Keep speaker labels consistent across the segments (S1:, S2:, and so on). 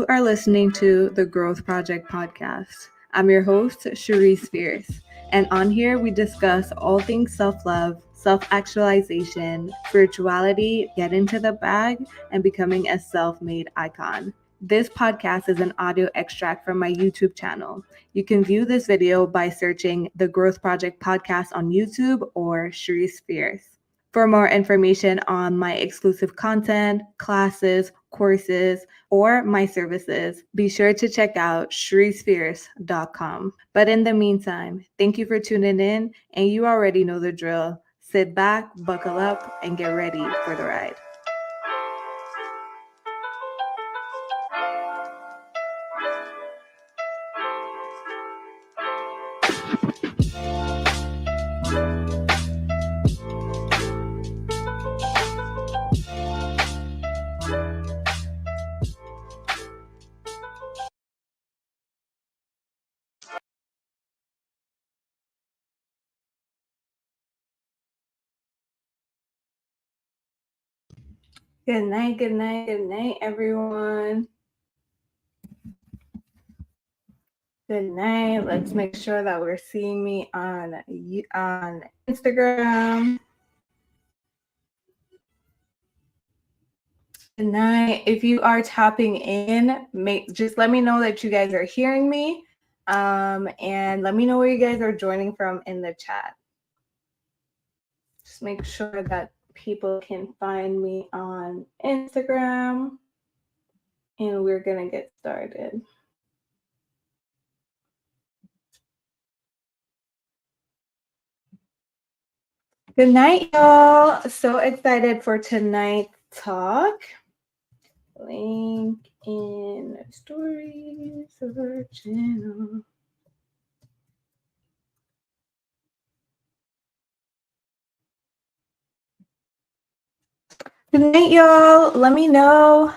S1: You are listening to the Growth Project podcast. I'm your host, Cherise Fierce, and on here we discuss all things self-love, self-actualization, spirituality, get into the bag, and becoming a self-made icon. This podcast is an audio extract from my YouTube channel. You can view this video by searching the Growth Project podcast on YouTube or Cherise Fierce. For more information on my exclusive content, classes, courses, or my services, be sure to check out shreesfierce.com. But in the meantime, thank you for tuning in, and you already know the drill. Sit back, buckle up, and get ready for the ride. Good night, everyone. Good night. Let's make sure that we're seeing me on Instagram. Good night. If you are tapping in, just let me know that you guys are hearing me, and let me know where you guys are joining from in the chat. Just make sure that people can find me on Instagram, and we're gonna get started. Good night, y'all. So excited for tonight's talk. Link in stories of our channel. Good night, y'all. Let me know.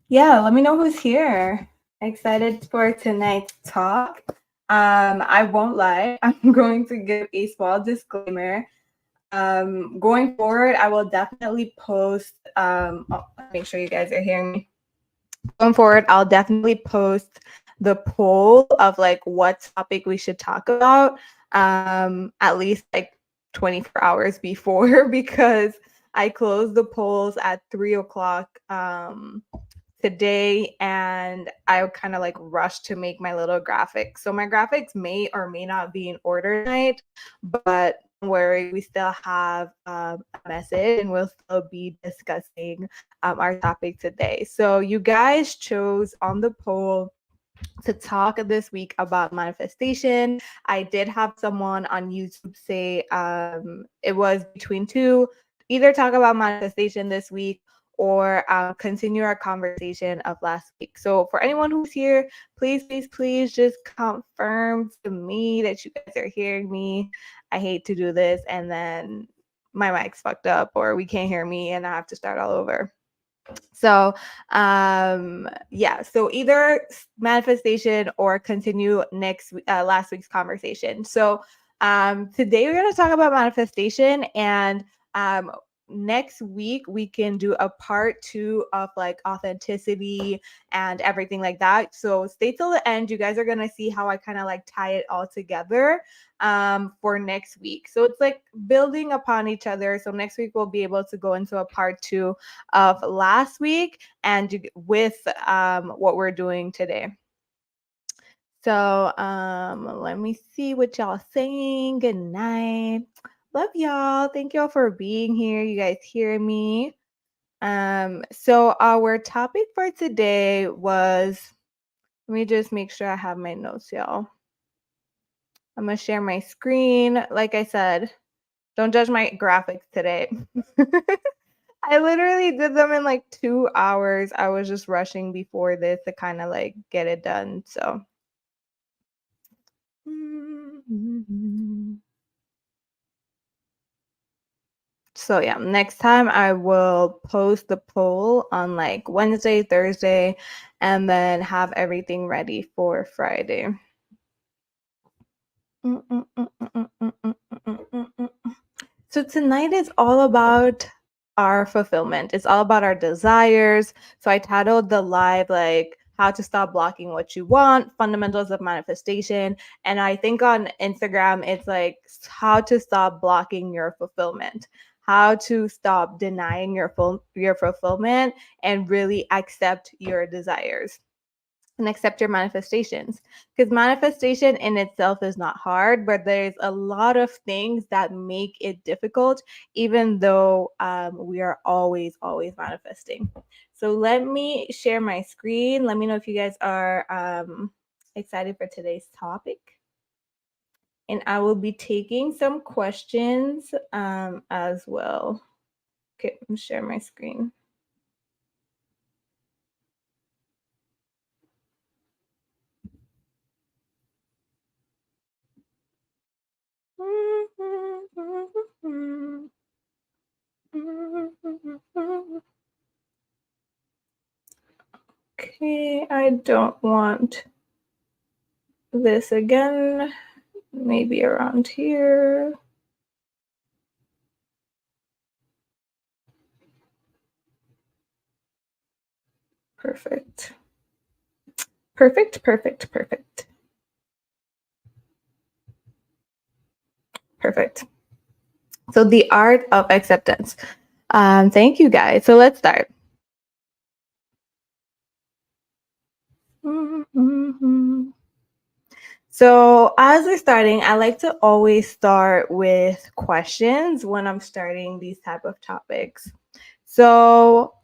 S1: Let me know who's here. Excited for tonight's talk. I won't lie. I'm going to give a small disclaimer. Going forward, I will definitely post. Make sure you guys are hearing me. Going forward, I'll definitely post the poll of like what topic we should talk about. At least like 24 hours before, because I closed the polls at 3:00 today, and I kind of like rushed to make my little graphics. So my graphics may or may not be in order tonight, but don't worry, we still have a message and we'll still be discussing our topic today. So you guys chose on the poll to talk this week about manifestation. I did have someone on YouTube say it was between two, either talk about manifestation this week or continue our conversation of last week. So for anyone who's here, please just confirm to me that you guys are hearing me. I hate to do this and then my mic's fucked up or we can't hear me and I have to start all over. So so either manifestation or continue last week's conversation. So today we're going to talk about manifestation, and next week we can do a part 2 of like authenticity and everything like that. So stay till the end. You guys are going to see how I kind of like tie it all together for next week. So it's like building upon each other. So next week we'll be able to go into a part 2 of last week and with what we're doing today. So let me see what y'all saying. Good night. Love y'all. Thank y'all for being here. You guys hear me? So our topic for today was, let me just make sure I have my notes, y'all. I'm gonna share my screen. Like I said, don't judge my graphics today. I literally did them in like 2 hours. I was just rushing before this to kind of like get it done. So yeah, next time I will post the poll on like Wednesday, Thursday, and then have everything ready for Friday. So tonight is all about our fulfillment. It's all about our desires. So I titled the live like how to stop blocking what you want, fundamentals of manifestation. And I think on Instagram, it's like how to stop blocking your fulfillment, how to stop denying your fulfillment and really accept your desires and accept your manifestations, because manifestation in itself is not hard, but there's a lot of things that make it difficult, even though we are always manifesting. So let me share my screen. Let me know if you guys are excited for today's topic, and I will be taking some questions as well. Okay, I'm share my screen. Okay, I don't want this again. Maybe around here. Perfect. Perfect, perfect, perfect. Perfect. So the art of acceptance. Thank you guys. So let's start. So as we're starting, I like to always start with questions when I'm starting these type of topics. So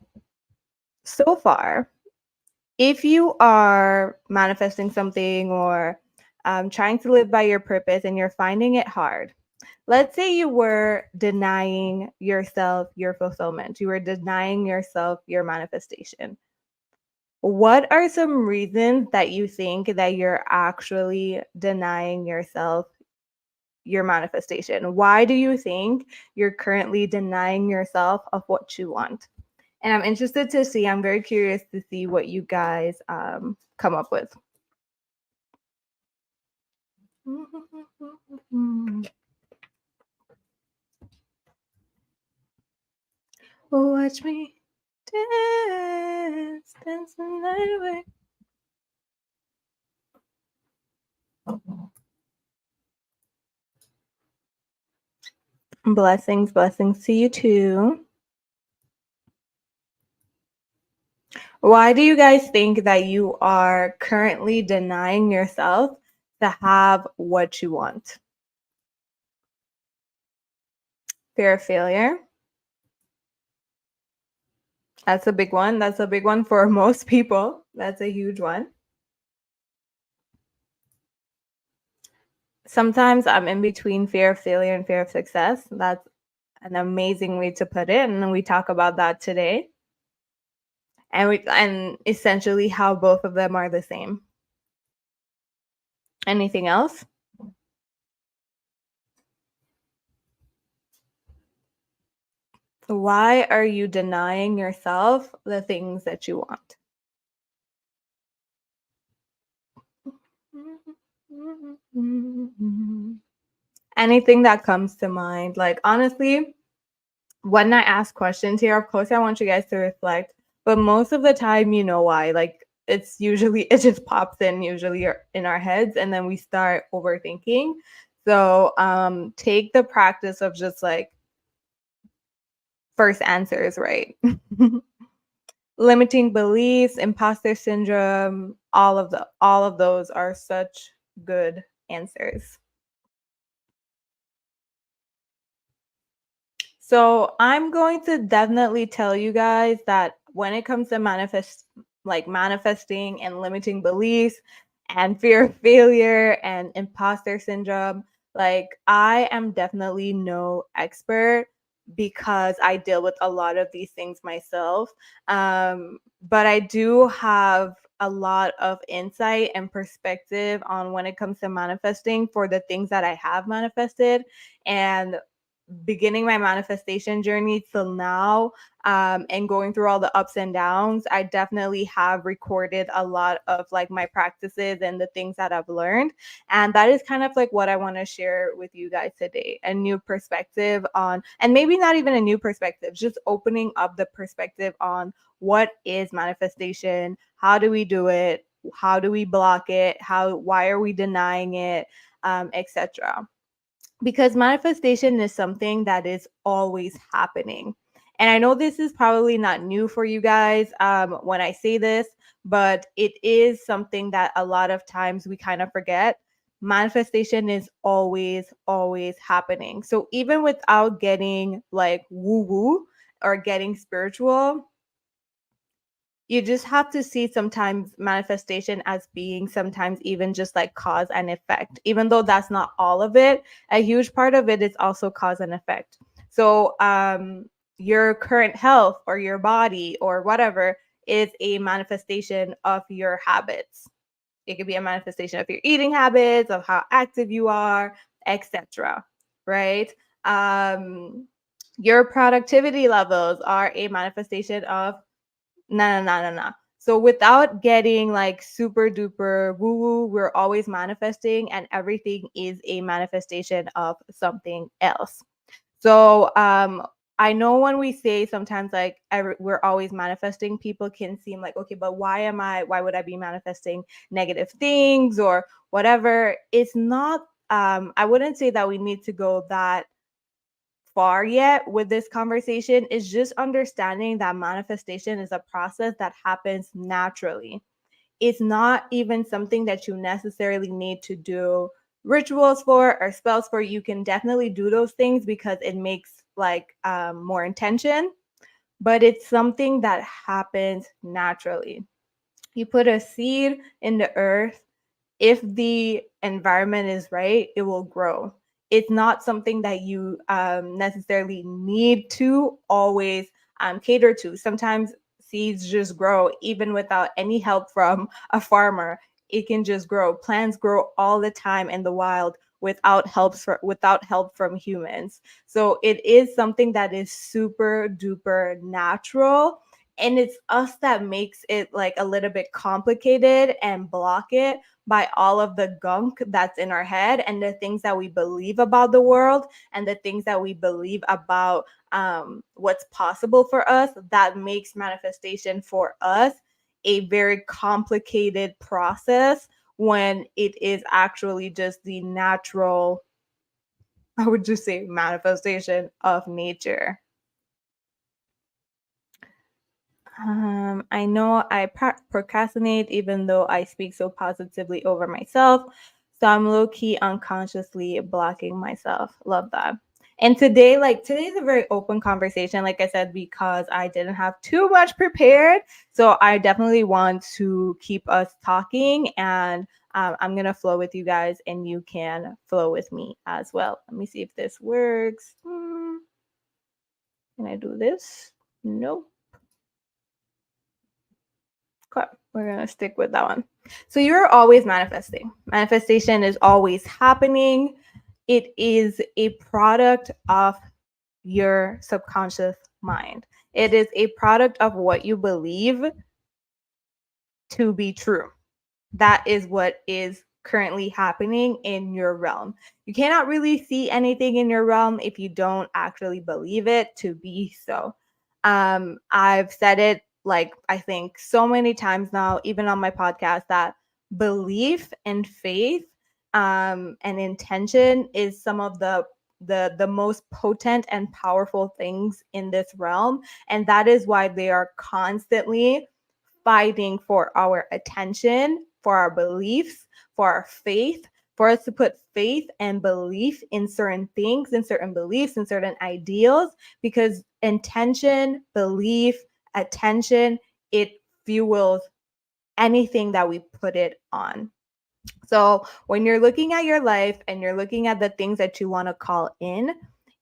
S1: far, if you are manifesting something or trying to live by your purpose and you're finding it hard, let's say you were denying yourself your fulfillment, you were denying yourself your manifestation. What are some reasons that you think that you're actually denying yourself your manifestation? Why do you think you're currently denying yourself of what you want? And I'm interested to see, I'm very curious to see what you guys come up with. Watch me dance, dance the night away. Blessings, blessings to you too. Why do you guys think that you are currently denying yourself to have what you want? Fear of failure. That's a big one. That's a big one for most people. That's a huge one. Sometimes I'm in between fear of failure and fear of success. That's an amazing way to put it. And we talk about that today. And essentially how both of them are the same. Anything else? Why are you denying yourself the things that you want? Anything that comes to mind. Like, honestly, when I ask questions here, of course, I want you guys to reflect, but most of the time, you know why. Like, it's usually, it just pops in usually in our heads, and then we start overthinking. So, take the practice of just like first answers, right? Limiting beliefs, imposter syndrome, all of those are such good answers. So I'm going to definitely tell you guys that when it comes to manifesting and limiting beliefs and fear of failure and imposter syndrome, like I am definitely no expert because I deal with a lot of these things myself. But I do have a lot of insight and perspective on when it comes to manifesting for the things that I have manifested. And beginning my manifestation journey till now, and going through all the ups and downs, I definitely have recorded a lot of like my practices and the things that I've learned. And that is kind of like what I want to share with you guys today, a new perspective on, and maybe not even a new perspective, just opening up the perspective on what is manifestation, how do we do it, how do we block it, why are we denying it, etc. Because manifestation is something that is always happening. And I know this is probably not new for you guys, when I say this, but it is something that a lot of times we kind of forget. Manifestation is always happening. So even without getting like woo woo or getting spiritual, you just have to see sometimes manifestation as being sometimes even just like cause and effect, even though that's not all of it. A huge part of it is also cause and effect. So your current health or your body or whatever is a manifestation of your habits. It could be a manifestation of your eating habits, of how active you are, etc. Right? Your productivity levels are a manifestation of no. So without getting like super duper woo woo, we're always manifesting, and everything is a manifestation of something else. So I know when we say sometimes like we're always manifesting, people can seem like, okay, but why would I be manifesting negative things or whatever? It's not, I wouldn't say that we need to go that far yet with this conversation. Is just understanding that manifestation is a process that happens naturally. It's not even something that you necessarily need to do rituals for or spells for. You can definitely do those things because it makes like more intention, but it's something that happens naturally. You put a seed in the earth, if the environment is right, it will grow. It's not something that you necessarily need to always cater to. Sometimes seeds just grow even without any help from a farmer. It can just grow. Plants grow all the time in the wild without help from humans. So it is something that is super duper natural, and it's us that makes it like a little bit complicated and block it by all of the gunk that's in our head and the things that we believe about the world and the things that we believe about what's possible for us. That makes manifestation for us a very complicated process when it is actually just the natural, I would just say, manifestation of nature. I know I procrastinate even though I speak so positively over myself. So I'm low key unconsciously blocking myself. Love that. And today's a very open conversation, like I said, because I didn't have too much prepared. So I definitely want to keep us talking, and I'm going to flow with you guys, and you can flow with me as well. Let me see if this works. Can I do this? Nope. Okay, we're going to stick with that one. So you're always manifesting. Manifestation is always happening. It is a product of your subconscious mind. It is a product of what you believe to be true. That is what is currently happening in your realm. You cannot really see anything in your realm if you don't actually believe it to be so. I've said it like I think so many times now, even on my podcast, that belief and faith and intention is some of the most potent and powerful things in this realm, and that is why they are constantly fighting for our attention, for our beliefs, for our faith, for us to put faith and belief in certain things, in certain beliefs, in certain ideals, because intention, belief, attention, it fuels anything that we put it on. So when you're looking at your life and you're looking at the things that you want to call in,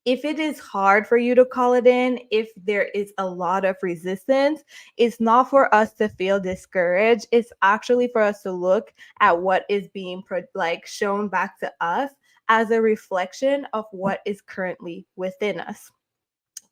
S1: if it is hard for you to call it in, if there is a lot of resistance, it's not for us to feel discouraged. It's actually for us to look at what is being shown back to us as a reflection of what is currently within us.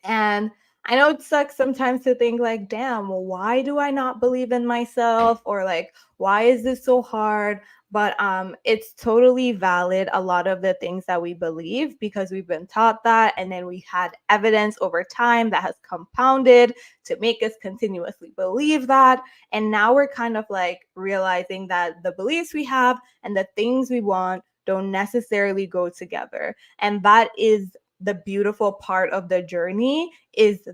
S1: And I know it sucks sometimes to think like, damn, well, why do I not believe in myself? Or like, why is this so hard? But it's totally valid, a lot of the things that we believe, because we've been taught that. And then we had evidence over time that has compounded to make us continuously believe that. And now we're kind of like realizing that the beliefs we have and the things we want don't necessarily go together. And that is the beautiful part of the journey, is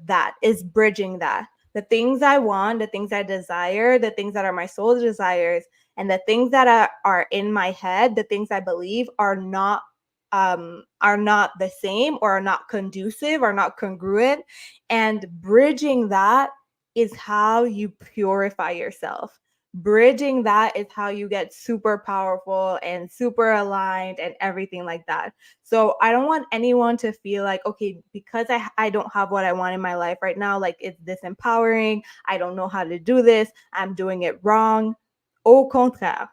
S1: bridging that. The things I want, the things I desire, the things that are my soul desires, and the things that are in my head, the things I believe are not the same, or are not conducive, or not congruent. And bridging that is how you purify yourself. Bridging that is how you get super powerful and super aligned and everything like that. So I don't want anyone to feel like, okay, because I don't have what I want in my life right now, like it's disempowering, I don't know how to do this, I'm doing it wrong. Au contraire.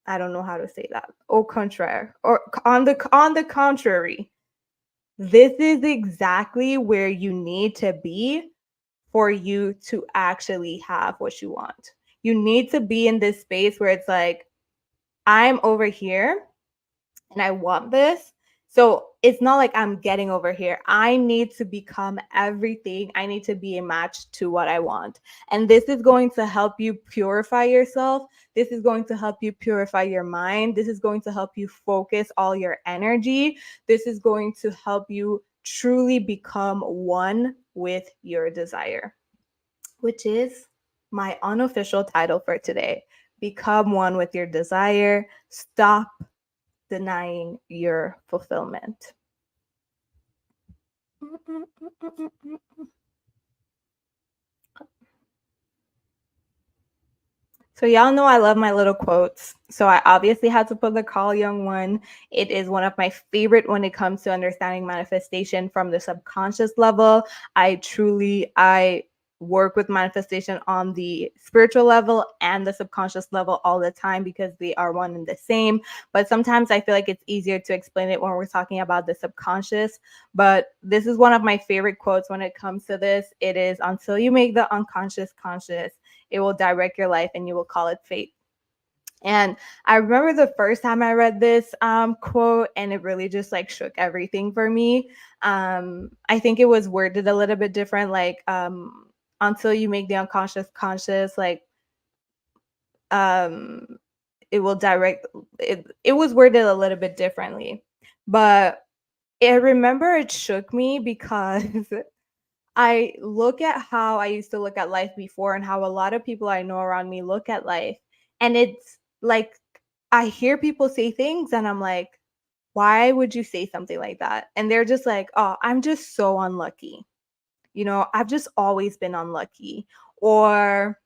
S1: I don't know how to say that. Au contraire. Or on the contrary. This is exactly where you need to be for you to actually have what you want. You need to be in this space where it's like, I'm over here and I want this. So it's not like I'm getting over here. I need to become everything. I need to be a match to what I want. And this is going to help you purify yourself. This is going to help you purify your mind. This is going to help you focus all your energy. This is going to help you truly become one with your desire, which is my unofficial title for today. Become one with your desire. Stop denying your fulfillment. So y'all know I love my little quotes. So I obviously had to put the Carl Jung one. It is one of my favorite when it comes to understanding manifestation from the subconscious level. I work with manifestation on the spiritual level and the subconscious level all the time, because they are one and the same. But sometimes I feel like it's easier to explain it when we're talking about the subconscious. But this is one of my favorite quotes when it comes to this. It is, until you make the unconscious conscious, it will direct your life and you will call it fate. And I remember the first time I read this quote, and it really just like shook everything for me. I think it was worded a little bit different, like until you make the unconscious conscious, like it will direct it. It was worded a little bit differently, but I remember it shook me because I look at how I used to look at life before and how a lot of people I know around me look at life. And it's like, I hear people say things and I'm like, why would you say something like that? And they're just like, oh, I'm just so unlucky. I've just always been unlucky. Or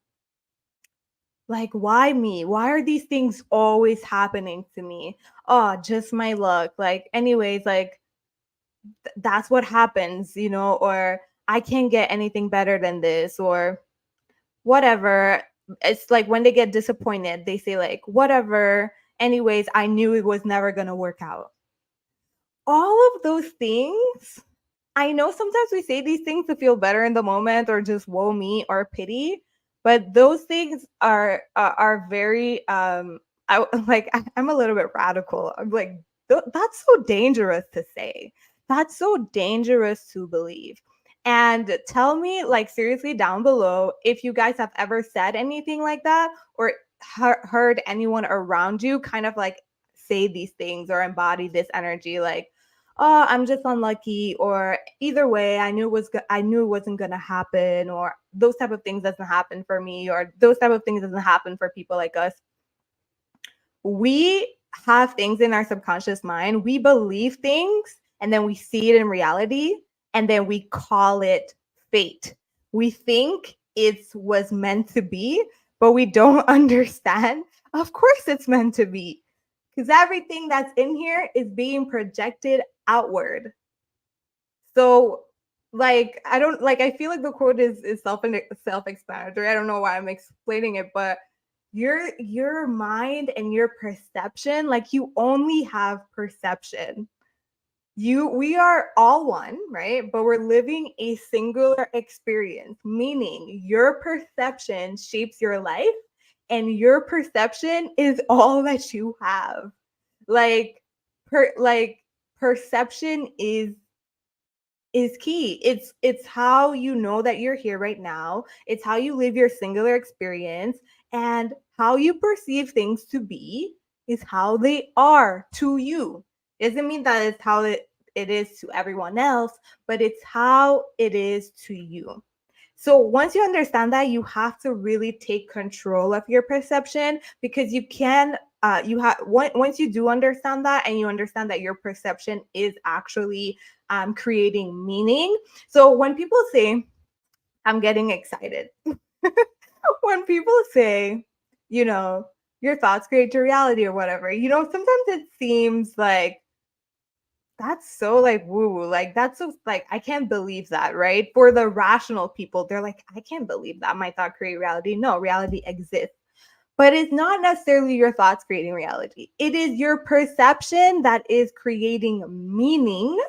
S1: like, why me? Why are these things always happening to me? Oh, just my luck. Like, anyways, like, that's what happens, or I can't get anything better than this, or whatever. It's like when they get disappointed, they say like, whatever. Anyways, I knew it was never going to work out. All of those things, I know sometimes we say these things to feel better in the moment, or just woe me or pity, but those things are very I'm a little bit radical. I'm like, that's so dangerous to say. That's so dangerous to believe. And tell me, like, seriously, down below, if you guys have ever said anything like that, or heard anyone around you kind of like say these things or embody this energy, like, oh, I'm just unlucky, or either way, I knew it wasn't gonna happen, or those type of things doesn't happen for me, or those type of things doesn't happen for people like us. We have things in our subconscious mind. We believe things, and then we see it in reality, and then we call it fate. We think it was meant to be, but we don't understand. Of course, it's meant to be, because everything that's in here is being projected outward. So, like, I feel like the quote is self-explanatory. I don't know why I'm explaining it, but your mind and your perception, like you only have perception. We are all one, right? But we're living a singular experience, meaning your perception shapes your life and your perception is all that you have. Like like perception is key. It's how you know that you're here right now. It's how you live your singular experience, and how you perceive things to be is how they are to you. Doesn't mean that it's how it is to everyone else, but it's how it is to you. So once you understand that, you have to really take control of your perception, because you can you have once you do understand that, and you understand that your perception is actually creating meaning. So when people say, I'm getting excited, when people say, you know, your thoughts create your reality or whatever, sometimes it seems like that's so like woo, like that's so like I can't believe that, right? For the rational people, they're like, I can't believe that my thought create reality. No, reality exists. But it's not necessarily your thoughts creating reality. It is your perception that is creating meaning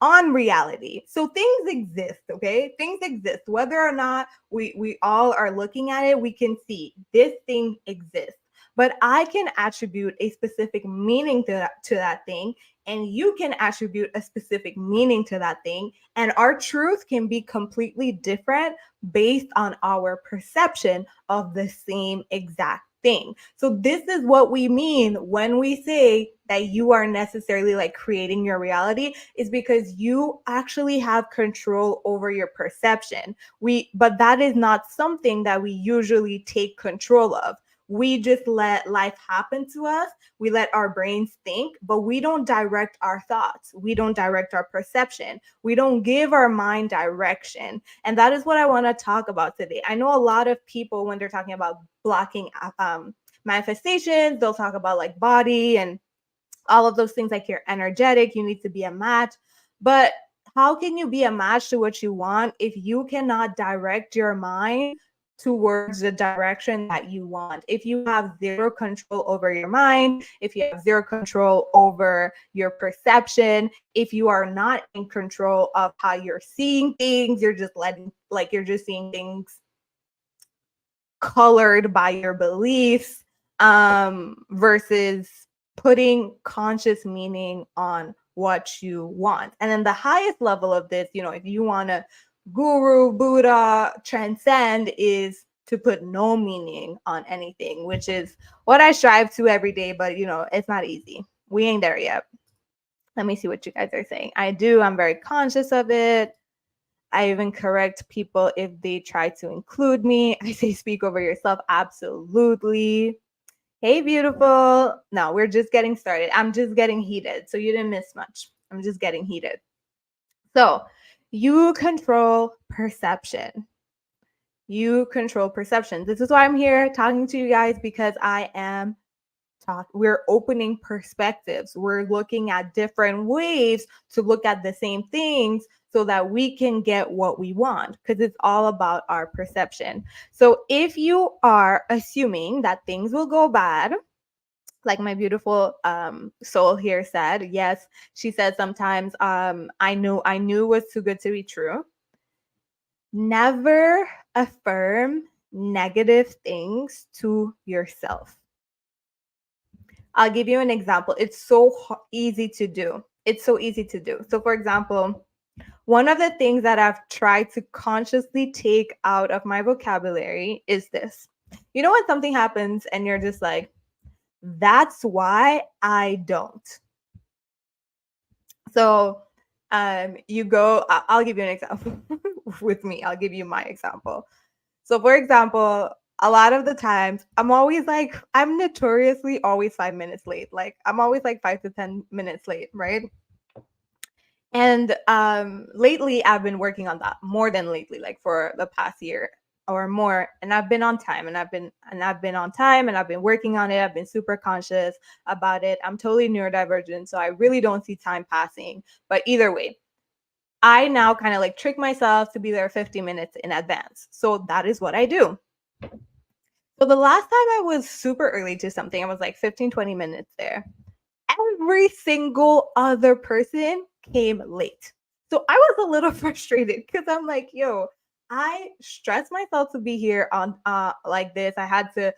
S1: on reality. So things exist, okay? Things exist. Whether or not we all are looking at it, we can see this thing exists. But I can attribute a specific meaning to that thing, and you can attribute a specific meaning to that thing, and our truth can be completely different based on our perception of the same exact thing. So this is what we mean when we say that you are necessarily like creating your reality, is because you actually have control over your perception. But that is not something that we usually take control of. We just let life happen to us. We let our brains think, but we don't direct our thoughts. We don't direct our perception. We don't give our mind direction. And that is what I want to talk about today. I know a lot of people, when they're talking about blocking manifestations, they'll talk about like body and all of those things, like you're energetic, you need to be a match. But how can you be a match to what you want if you cannot direct your mind towards the direction that you want? If you have zero control over your mind, if you have zero control over your perception, if you are not in control of how you're seeing things, you're just you're just seeing things colored by your beliefs, versus putting conscious meaning on what you want. And then the highest level of this, if you want to guru, Buddha, transcend, is to put no meaning on anything, which is what I strive to every day. But, it's not easy. We ain't there yet. Let me see what you guys are saying. I'm very conscious of it. I even correct people if they try to include me. I say, speak over yourself. Absolutely. Hey, beautiful. No, we're just getting started. I'm just getting heated. So you didn't miss much. I'm just getting heated. So you control perception. You control perception. This is why I'm here talking to you guys, because we're opening perspectives. We're looking at different ways to look at the same things so that we can get what we want, because it's all about our perception. So if you are assuming that things will go bad, like my beautiful soul here said, yes, she said sometimes I knew it was too good to be true. Never affirm negative things to yourself. I'll give you an example. It's so easy to do. So for example, one of the things that I've tried to consciously take out of my vocabulary is this. You know when something happens and you're just like, that's why I don't. So you go, I'll give you an example with me. I'll give you my example. So for example, a lot of the times I'm notoriously always 5 minutes late. Like I'm always like 5 to 10 minutes late, right? And lately I've been working on that, more than lately, like for the past year or more. And I've been on time, and I've been on time, and I've been working on it. I've been super conscious about it. I'm totally neurodivergent, so I really don't see time passing. But either way, I now kind of like trick myself to be there 50 minutes in advance. So that is what I do. So the last time I was super early to something, I was like 15, 20 minutes there. Every single other person came late. So I was a little frustrated because I'm like, yo, I stressed myself to be here on like this. I had to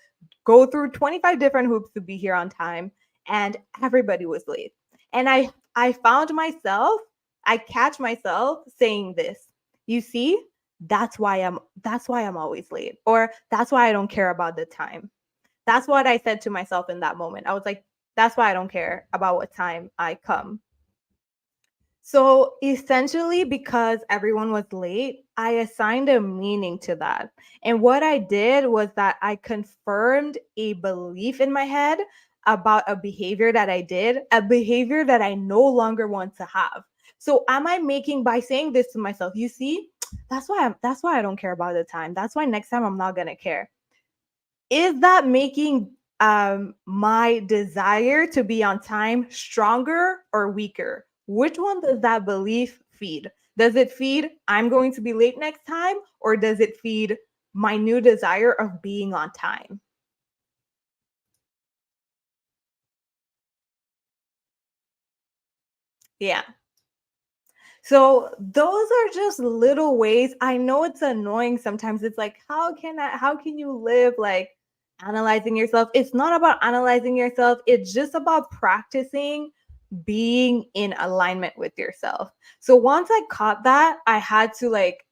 S1: go through 25 different hoops to be here on time, and everybody was late. And I found myself, I catch myself saying this. You see, that's why I'm always late, or that's why I don't care about the time. That's what I said to myself in that moment. I was like, that's why I don't care about what time I come. So essentially, because everyone was late, I assigned a meaning to that. And what I did was that I confirmed a belief in my head about a behavior that I did, a behavior that I no longer want to have. So am I making, by saying this to myself, you see, that's why I don't care about the time. That's why next time I'm not gonna care. Is that making my desire to be on time stronger or weaker? Which one does that belief feed? Does it feed I'm going to be late next time, or does it feed my new desire of being on time? Yeah. So those are just little ways. I know it's annoying sometimes. It's like, how can you live like analyzing yourself? It's not about analyzing yourself. It's just about practicing being in alignment with yourself. So once I caught that, I had to like,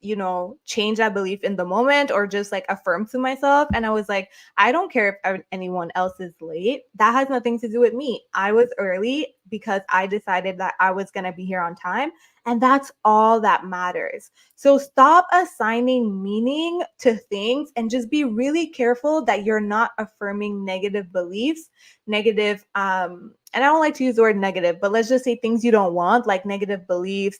S1: change that belief in the moment or just like affirm to myself. And I was like, I don't care if anyone else is late. That has nothing to do with me. I was early because I decided that I was going to be here on time. And that's all that matters. So stop assigning meaning to things and just be really careful that you're not affirming negative beliefs, negative, and I don't like to use the word negative, but let's just say things you don't want, like negative beliefs,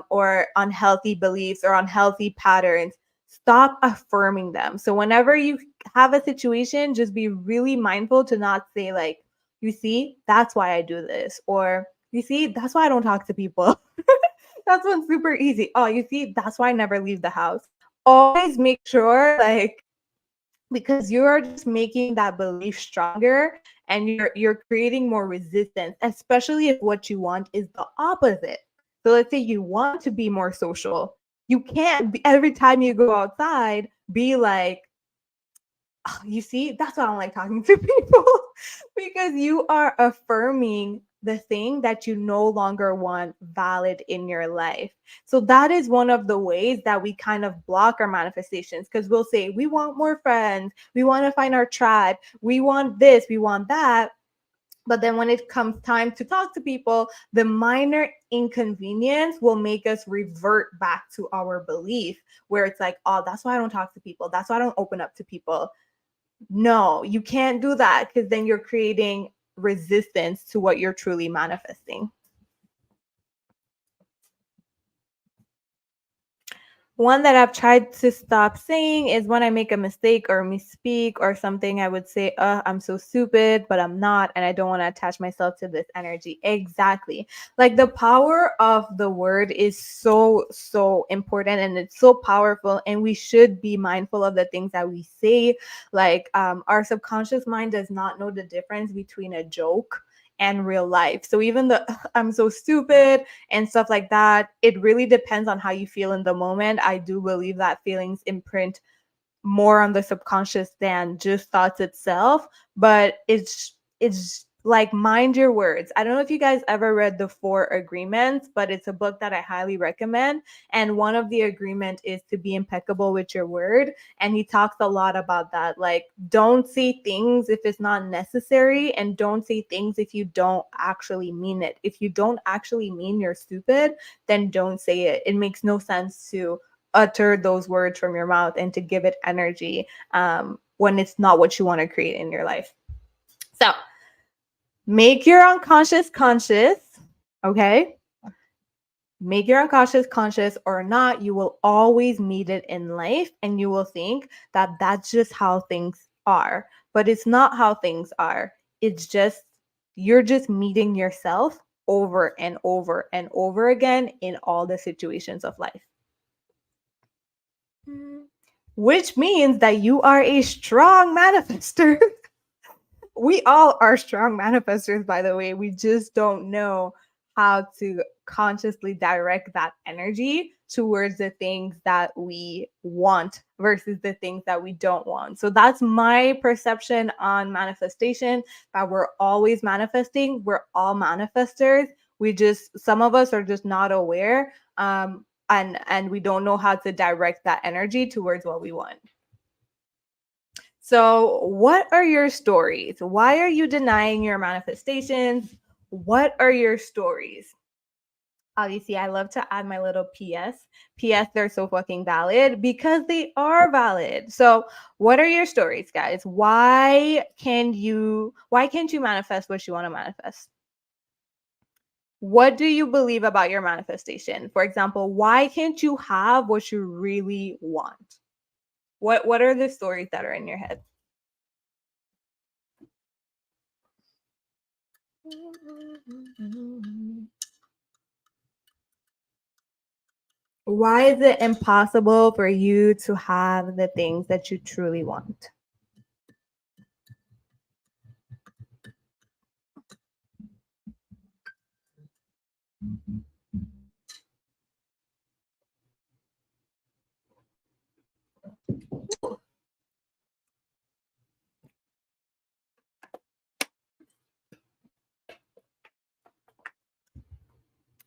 S1: or unhealthy beliefs or unhealthy patterns. Stop affirming them. So whenever you have a situation, just be really mindful to not say like, you see, that's why I do this, or you see, that's why I don't talk to people. That's one super easy. Oh, you see, that's why I never leave the house. Always make sure, like, because you're just making that belief stronger and you're creating more resistance, especially if what you want is the opposite. So let's say you want to be more social. You can't be, every time you go outside be like, "Oh, you see, that's why I don't like talking to people," because you are affirming the thing that you no longer want valid in your life. So that is one of the ways that we kind of block our manifestations, because we'll say we want more friends, we want to find our tribe, we want this, we want that. But then when it comes time to talk to people, the minor inconvenience will make us revert back to our belief, where it's like, oh, that's why I don't talk to people. That's why I don't open up to people. No, you can't do that, because then you're creating resistance to what you're truly manifesting. One that I've tried to stop saying is when I make a mistake or misspeak or something, I would say, I'm so stupid, but I'm not. And I don't want to attach myself to this energy. Exactly. Like the power of the word is so, so important and it's so powerful. And we should be mindful of the things that we say. Like our subconscious mind does not know the difference between a joke and real life. So even the I'm so stupid and stuff like that, it really depends on how you feel in the moment. I do believe that feelings imprint more on the subconscious than just thoughts itself, but it's like mind your words. I don't know if you guys ever read The Four Agreements, but it's a book that I highly recommend, and one of the agreement is to be impeccable with your word, and he talks a lot about that, like don't say things if it's not necessary, and don't say things if you don't actually mean it. If you don't actually mean you're stupid, then don't say it. It makes no sense to utter those words from your mouth and to give it energy when it's not what you want to create in your life. So make your unconscious conscious, okay? Make your unconscious conscious or not, you will always meet it in life and you will think that that's just how things are. But it's not how things are. It's just, you're just meeting yourself over and over and over again in all the situations of life. which means that you are a strong manifester. We all are strong manifestors, by the way. We just don't know how to consciously direct that energy towards the things that we want versus the things that we don't want. So that's my perception on manifestation, that we're always manifesting. We're all manifestors. We just, some of us are just not aware. And we don't know how to direct that energy towards what we want. So, what are your stories? Why are you denying your manifestations? What are your stories? Obviously, I love to add my little PS. PS, they're so fucking valid because they are valid. So, what are your stories, guys? Why can't you manifest what you want to manifest? What do you believe about your manifestation? For example, why can't you have what you really want? What are the stories that are in your head? Why is it impossible for you to have the things that you truly want?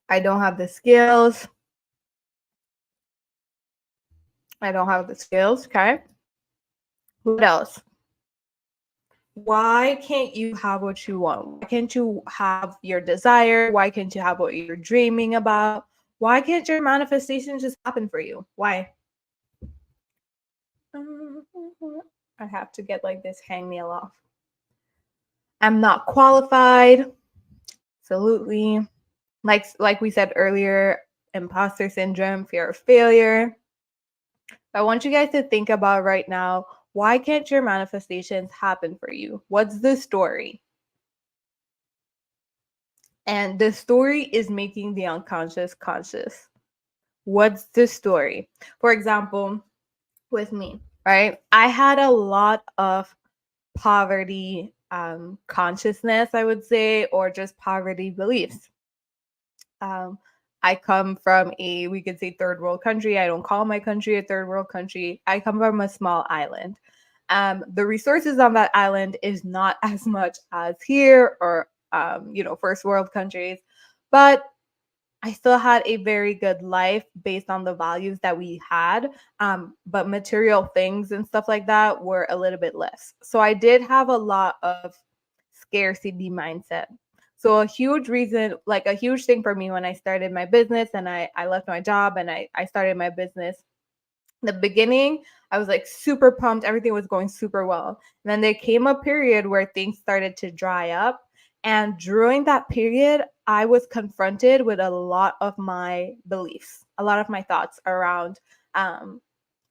S1: I don't have the skills. I don't have the skills. Okay. What else? Why can't you have what you want? Why can't you have your desire? Why can't you have what you're dreaming about? Why can't your manifestation just happen for you? Why? I have to get like this hangnail off. I'm not qualified. Absolutely. Like we said earlier, imposter syndrome, fear of failure. I want you guys to think about right now, why can't your manifestations happen for you? What's the story? And the story is making the unconscious conscious. What's the story? For example, with me, right? I had a lot of poverty consciousness, I would say, or just poverty beliefs. Um, I come from we could say third world country. I don't call my country a third world country. I come from a small island. The resources on that island is not as much as here or, first world countries, but I still had a very good life based on the values that we had. But material things and stuff like that were a little bit less. So I did have a lot of scarcity mindset. So a huge reason, like a huge thing for me when I started my business and I left my job and I started my business, in the beginning, I was like super pumped. Everything was going super well. And then there came a period where things started to dry up. And during that period, I was confronted with a lot of my beliefs, a lot of my thoughts around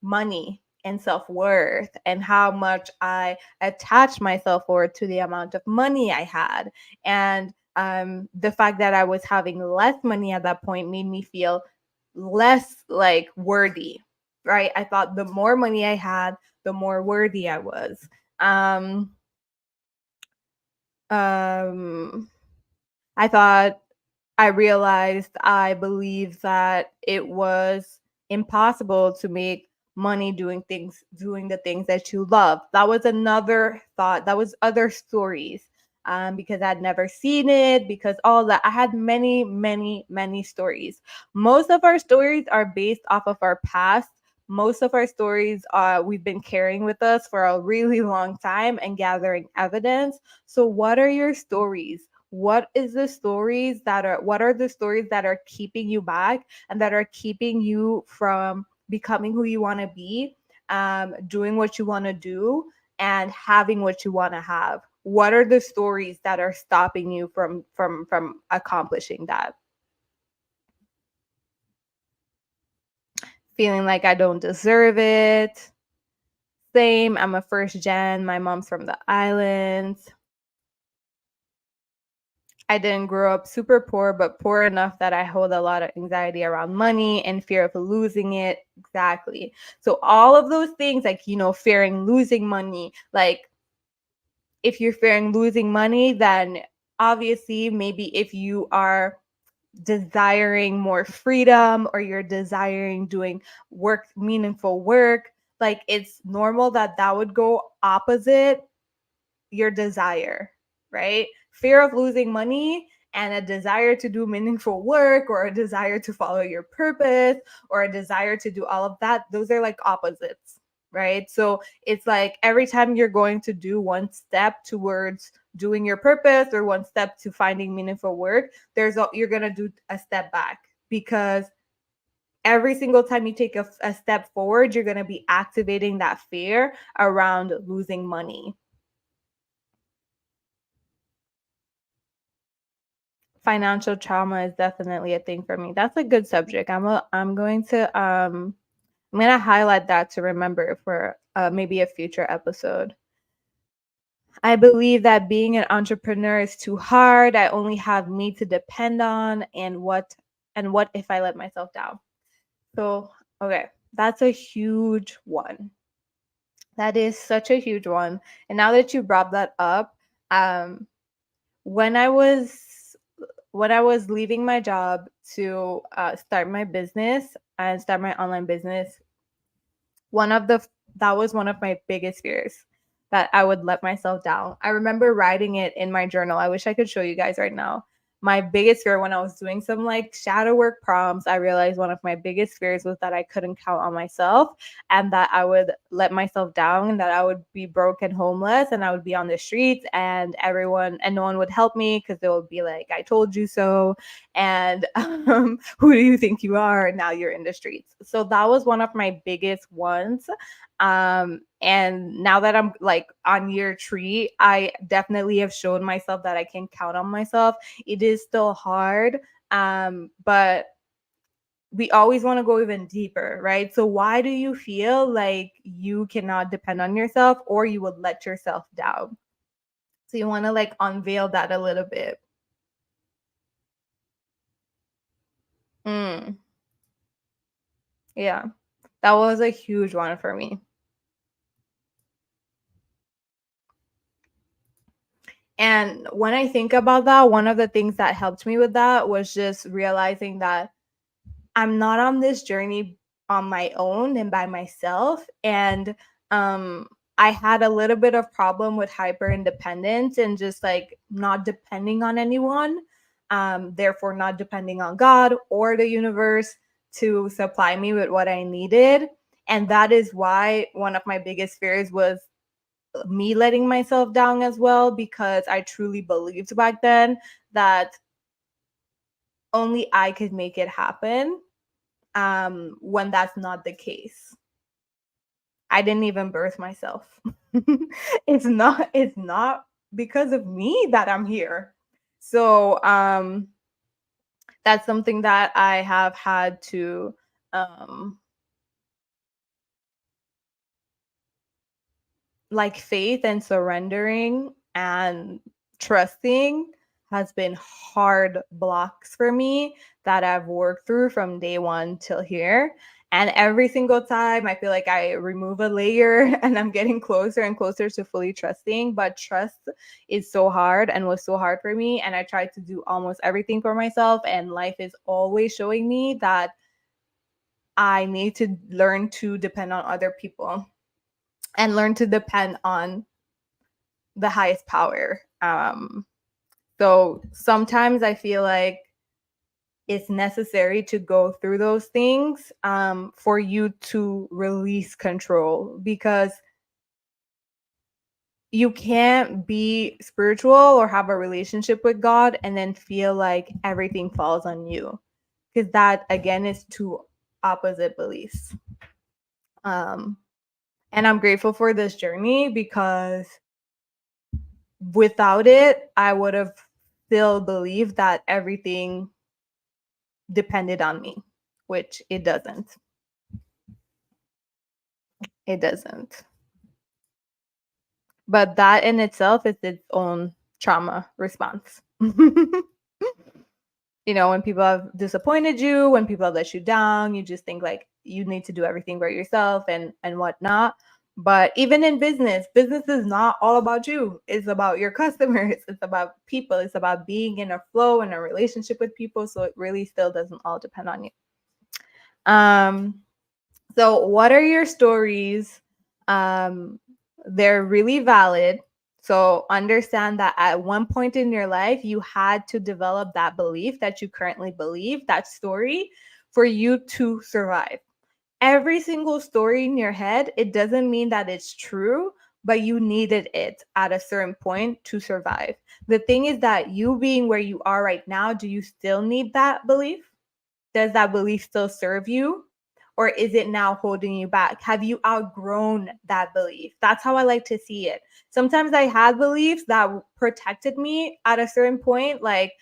S1: money and self-worth and how much I attached my self-worth to the amount of money I had. And the fact that I was having less money at that point made me feel less like worthy, right? I thought the more money I had, the more worthy I was. Um, I thought, I realized, I believed that it was impossible to make money doing the things that you love. That was another thought. That was other stories. Because I'd never seen it, because all that. I had many, many, many stories. Most of our stories are based off of our past. Most of our stories we've been carrying with us for a really long time and gathering evidence. So, what are your stories? What are the stories that are keeping you back and that are keeping you from becoming who you want to be, doing what you want to do, and having what you want to have? What are the stories that are stopping you from accomplishing that? Feeling like I don't deserve it. Same, I'm a first gen, my mom's from the islands. I didn't grow up super poor, but poor enough that I hold a lot of anxiety around money and fear of losing it. Exactly. So all of those things, like, fearing losing money, like if you're fearing losing money, then obviously maybe if you are desiring more freedom or you're desiring doing meaningful work, like it's normal that that would go opposite your desire, right? Fear of losing money and a desire to do meaningful work or a desire to follow your purpose or a desire to do all of that, those are like opposites, right? So it's like every time you're going to do one step towards doing your purpose or one step to finding meaningful work, you're going to do a step back, because every single time you take a step forward, you're going to be activating that fear around losing money. Financial trauma is definitely a thing for me. That's a good subject. I'm going to highlight that to remember for maybe a future episode. I believe that being an entrepreneur is too hard. I only have me to depend on, and what if I let myself down? So, okay, that's a huge one. That is such a huge one. And now that you brought that up, um when I was leaving my job to start my business and start my online business, that was one of my biggest fears, that I would let myself down. I remember writing it in my journal. I wish I could show you guys right now. My biggest fear when I was doing some like shadow work prompts, I realized one of my biggest fears was that I couldn't count on myself and that I would let myself down and that I would be broke and homeless and I would be on the streets and no one would help me because they would be like, I told you so. And who do you think you are? Now you're in the streets. So that was one of my biggest ones. And now that I'm like on year 3, I definitely have shown myself that I can count on myself. It is still hard, but we always want to go even deeper, right? So why do you feel like you cannot depend on yourself or you would let yourself down? So you want to like unveil that a little bit. Mm, yeah, that was a huge one for me. And when I think about that, one of the things that helped me with that was just realizing that I'm not on this journey on my own and by myself. And I had a little bit of problem with hyper independence and just like not depending on anyone, therefore not depending on God or the universe to supply me with what I needed. And that is why one of my biggest fears was me letting myself down as well, because I truly believed back then that only I could make it happen, when that's not the case. I didn't even birth myself. It's not because of me that I'm here. So that's something that I have had to um like faith and surrendering and trusting has been hard blocks for me that I've worked through from day one till here. And every single time I feel like I remove a layer and I'm getting closer and closer to fully trusting. But trust is so hard and was so hard for me. And I tried to do almost everything for myself. And life is always showing me that I need to learn to depend on other people and learn to depend on the highest power. So sometimes I feel like it's necessary to go through those things, for you to release control, because you can't be spiritual or have a relationship with God and then feel like everything falls on you, because that again is two opposite beliefs. Um, and I'm grateful for this journey because without it, I would have still believed that everything depended on me, which it doesn't. It doesn't. But that in itself is its own trauma response. You know, when people have disappointed you, when people have let you down, you just think like you need to do everything by yourself and whatnot. But even in business is not all about you. It's about your customers. It's about people. It's about being in a flow and a relationship with people. So it really still doesn't all depend on you. Um, so what are your stories? They're really valid. So understand that at one point in your life, you had to develop that belief that you currently believe, that story, for you to survive. Every single story in your head, it doesn't mean that it's true, but you needed it at a certain point to survive. The thing is that you being where you are right now, do you still need that belief? Does that belief still serve you? Or is it now holding you back? Have you outgrown that belief? That's how I like to see it. Sometimes I had beliefs that protected me at a certain point. Like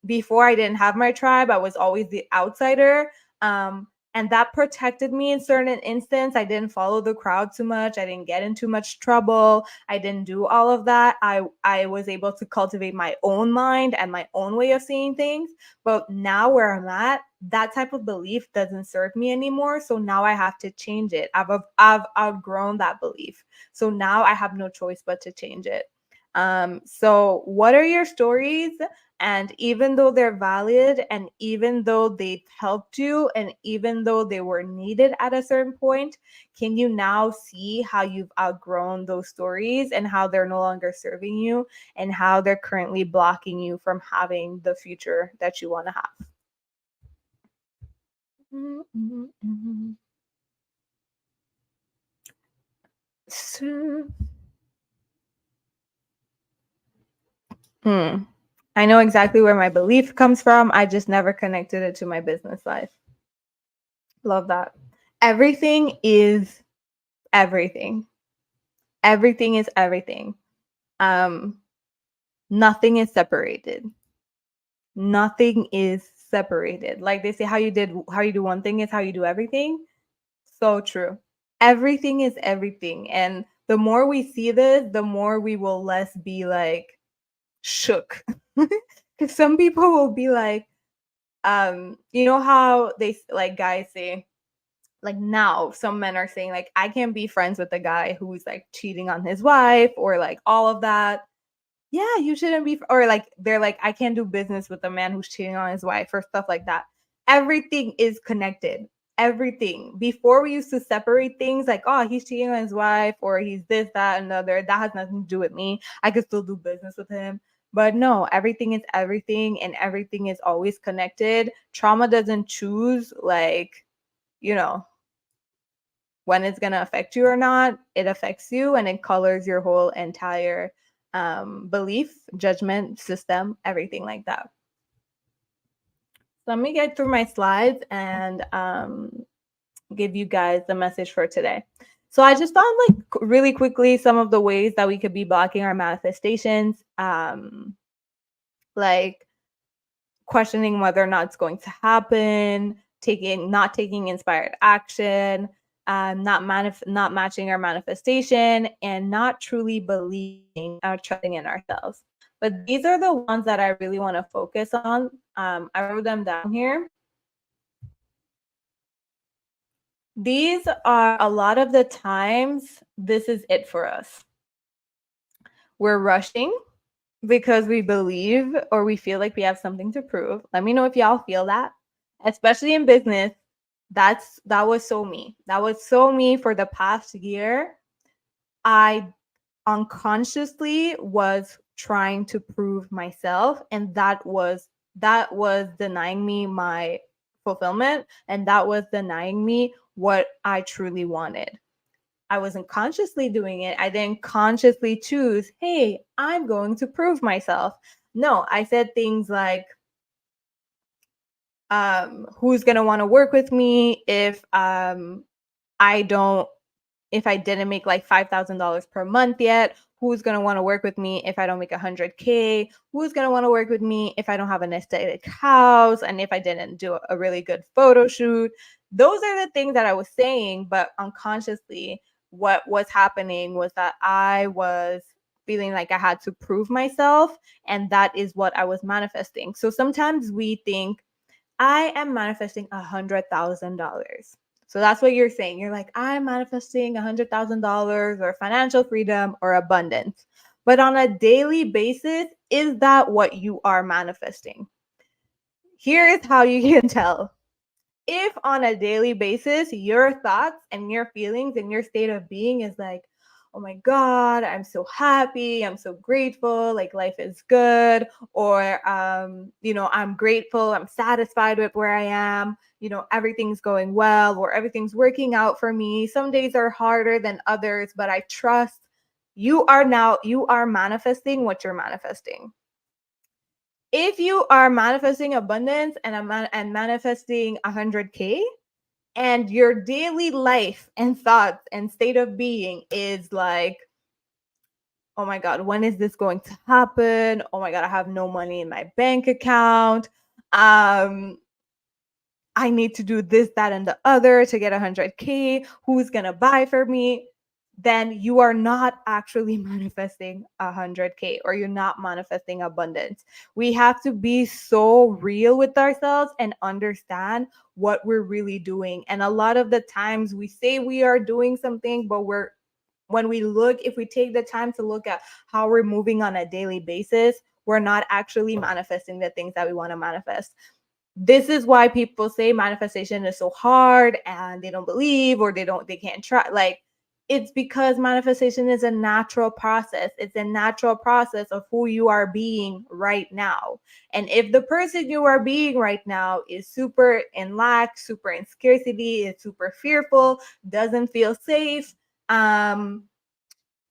S1: before I didn't have my tribe, I was always the outsider. And that protected me in certain instances. I didn't follow the crowd too much. I didn't get in too much trouble. I didn't do all of that. I was able to cultivate my own mind and my own way of seeing things. But now where I'm at, that type of belief doesn't serve me anymore. So now I have to change it. I've outgrown that belief. So now I have no choice but to change it. So what are your stories? And even though they're valid, and even though they helped you, and even though they were needed at a certain point, can you now see how you've outgrown those stories and how they're no longer serving you and how they're currently blocking you from having the future that you want to have? Hmm. I know exactly where my belief comes from. I just never connected it to my business life. Love that. Everything is everything. Everything is everything. Um, Nothing is separated. Nothing is separated. Like they say, how you do one thing is how you do everything. So true. Everything is everything. And the more we see this, the more we will less be like shook. Because some people will be like, you know how they like guys say, like now some men are saying like I can't be friends with a guy who's like cheating on his wife or like all of that. Yeah, you shouldn't be, or like they're like I can't do business with a man who's cheating on his wife or stuff like that. Everything is connected. Everything. Before we used to separate things like, oh, he's cheating on his wife or he's this, that, and the other. That has nothing to do with me. I could still do business with him. But no, everything is everything and everything is always connected. Trauma doesn't choose like, you know, when it's going to affect you or not. It affects you and it colors your whole entire belief, judgment system, everything like that. Let me get through my slides and give you guys the message for today. So I just found like really quickly some of the ways that we could be blocking our manifestations, like questioning whether or not it's going to happen, not taking inspired action, not matching our manifestation, and not truly believing or trusting in ourselves. But these are the ones that I really want to focus on. I wrote them down here. These are a lot of the times, this is it for us. We're rushing because we believe or we feel like we have something to prove. Let me know if y'all feel that, especially in business. That was so me. That was so me for the past year. I unconsciously was trying to prove myself, and that was denying me my fulfillment, and that was denying me what I truly wanted. I wasn't consciously doing it. I didn't consciously choose, hey, I'm going to prove myself. No, I said things like, who's going to want to work with me if I don't, if I didn't make like $5,000 per month yet? Who's going to want to work with me if I don't make 100K? Who's going to want to work with me if I don't have an aesthetic house and if I didn't do a really good photo shoot? Those are the things that I was saying, but unconsciously, what was happening was that I was feeling like I had to prove myself, and that is what I was manifesting. So sometimes we think, I am manifesting $100,000. So that's what you're saying. You're like, I'm manifesting $100,000 or financial freedom or abundance. But on a daily basis, is that what you are manifesting? Here is how you can tell. If on a daily basis, your thoughts and your feelings and your state of being is like, oh my God, I'm so happy, I'm so grateful, like life is good, or I'm grateful, I'm satisfied with where I am, everything's going well, or everything's working out for me. Some days are harder than others, but I trust. You are manifesting what you're manifesting. If you are manifesting abundance and manifesting 100K, and your daily life and thoughts and state of being is like, oh my God, when is this going to happen? Oh my God, I have no money in my bank account. I need to do this, that, and the other to get 100K. Who's going to buy for me? Then you are not actually manifesting 100K, or you're not manifesting abundance. We have to be so real with ourselves and understand what we're really doing. And a lot of the times we say we are doing something, but if we take the time to look at how we're moving on a daily basis, we're not actually manifesting the things that we want to manifest. This is why people say manifestation is so hard and they don't believe, or they can't try. Like, it's because manifestation is a natural process. It's a natural process of who you are being right now. And if the person you are being right now is super in lack, super in scarcity, is super fearful, doesn't feel safe,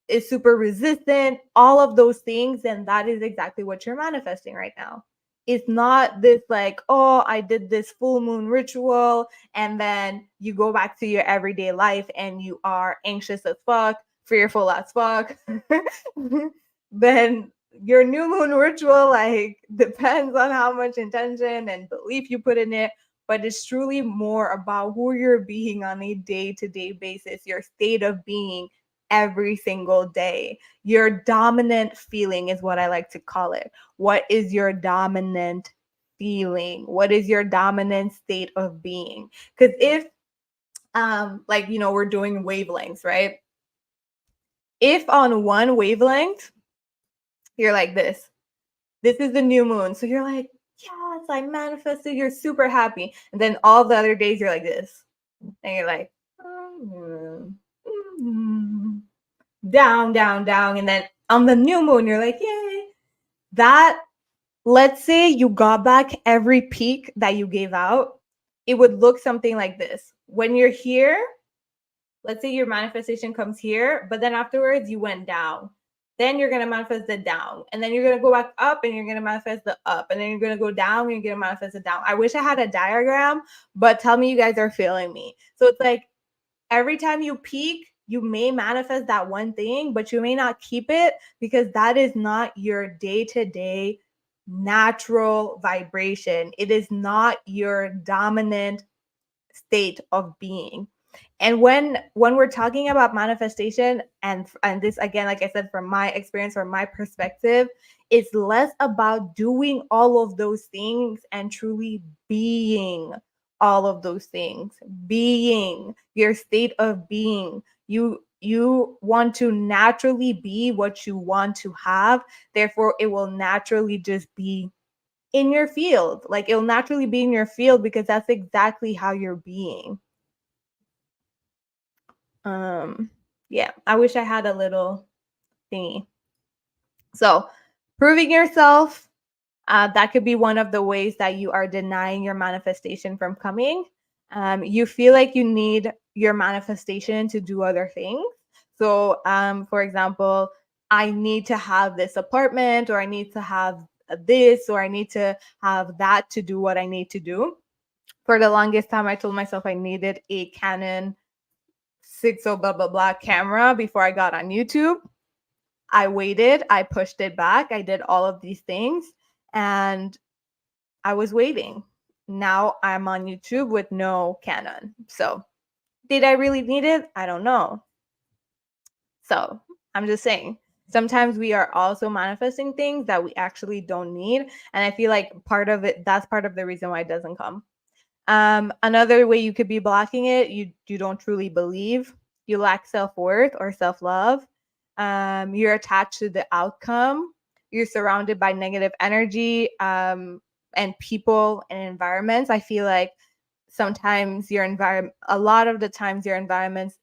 S1: is super resistant, all of those things, then that is exactly what you're manifesting right now. It's not this like, oh, I did this full moon ritual, and then you go back to your everyday life and you are anxious as fuck, fearful as fuck. Then your new moon ritual like depends on how much intention and belief you put in it, but it's truly more about who you're being on a day-to-day basis, your state of being every single day. Your dominant feeling is what I like to call it. What is your dominant feeling? What is your dominant state of being? Because if we're doing wavelengths, right? If on one wavelength you're like this is the new moon, so you're like, yes, I manifested, you're super happy, and then all the other days you're like this, and you're like, down, down, down. And then on the new moon, you're like, yay. That, let's say you got back every peak that you gave out, it would look something like this. When you're here, let's say your manifestation comes here, but then afterwards you went down. Then you're going to manifest the down. And then you're going to go back up and you're going to manifest the up. And then you're going to go down and you're going to manifest the down. I wish I had a diagram, but tell me you guys are feeling me. So it's like every time you peak, you may manifest that one thing, but you may not keep it because that is not your day-to-day natural vibration. It is not your dominant state of being. And when we're talking about manifestation, and this again, like I said, from my experience, from my perspective, it's less about doing all of those things and truly being all of those things. Being your state of being. You want to naturally be what you want to have. Therefore, it will naturally just be in your field. Like, it'll naturally be in your field because that's exactly how you're being. Yeah, I wish I had a little thingy. So proving yourself, that could be one of the ways that you are denying your manifestation from coming. You feel like you need your manifestation to do other things. So for example, I need to have this apartment, or I need to have this, or I need to have that to do what I need to do. For the longest time, I told myself I needed a Canon 60 blah blah blah camera before I got on YouTube. I waited, I pushed it back, I did all of these things, and I was waiting. Now I'm on YouTube with no Canon. So did I really need it? I don't know. So I'm just saying, Sometimes we are also manifesting things that we actually don't need. And I feel like that's part of the reason why it doesn't come. Another way you could be blocking it, you don't truly believe, you lack self-worth or self-love. You're attached to the outcome. You're surrounded by negative energy, and people and environments. I feel like sometimes a lot of the times your environments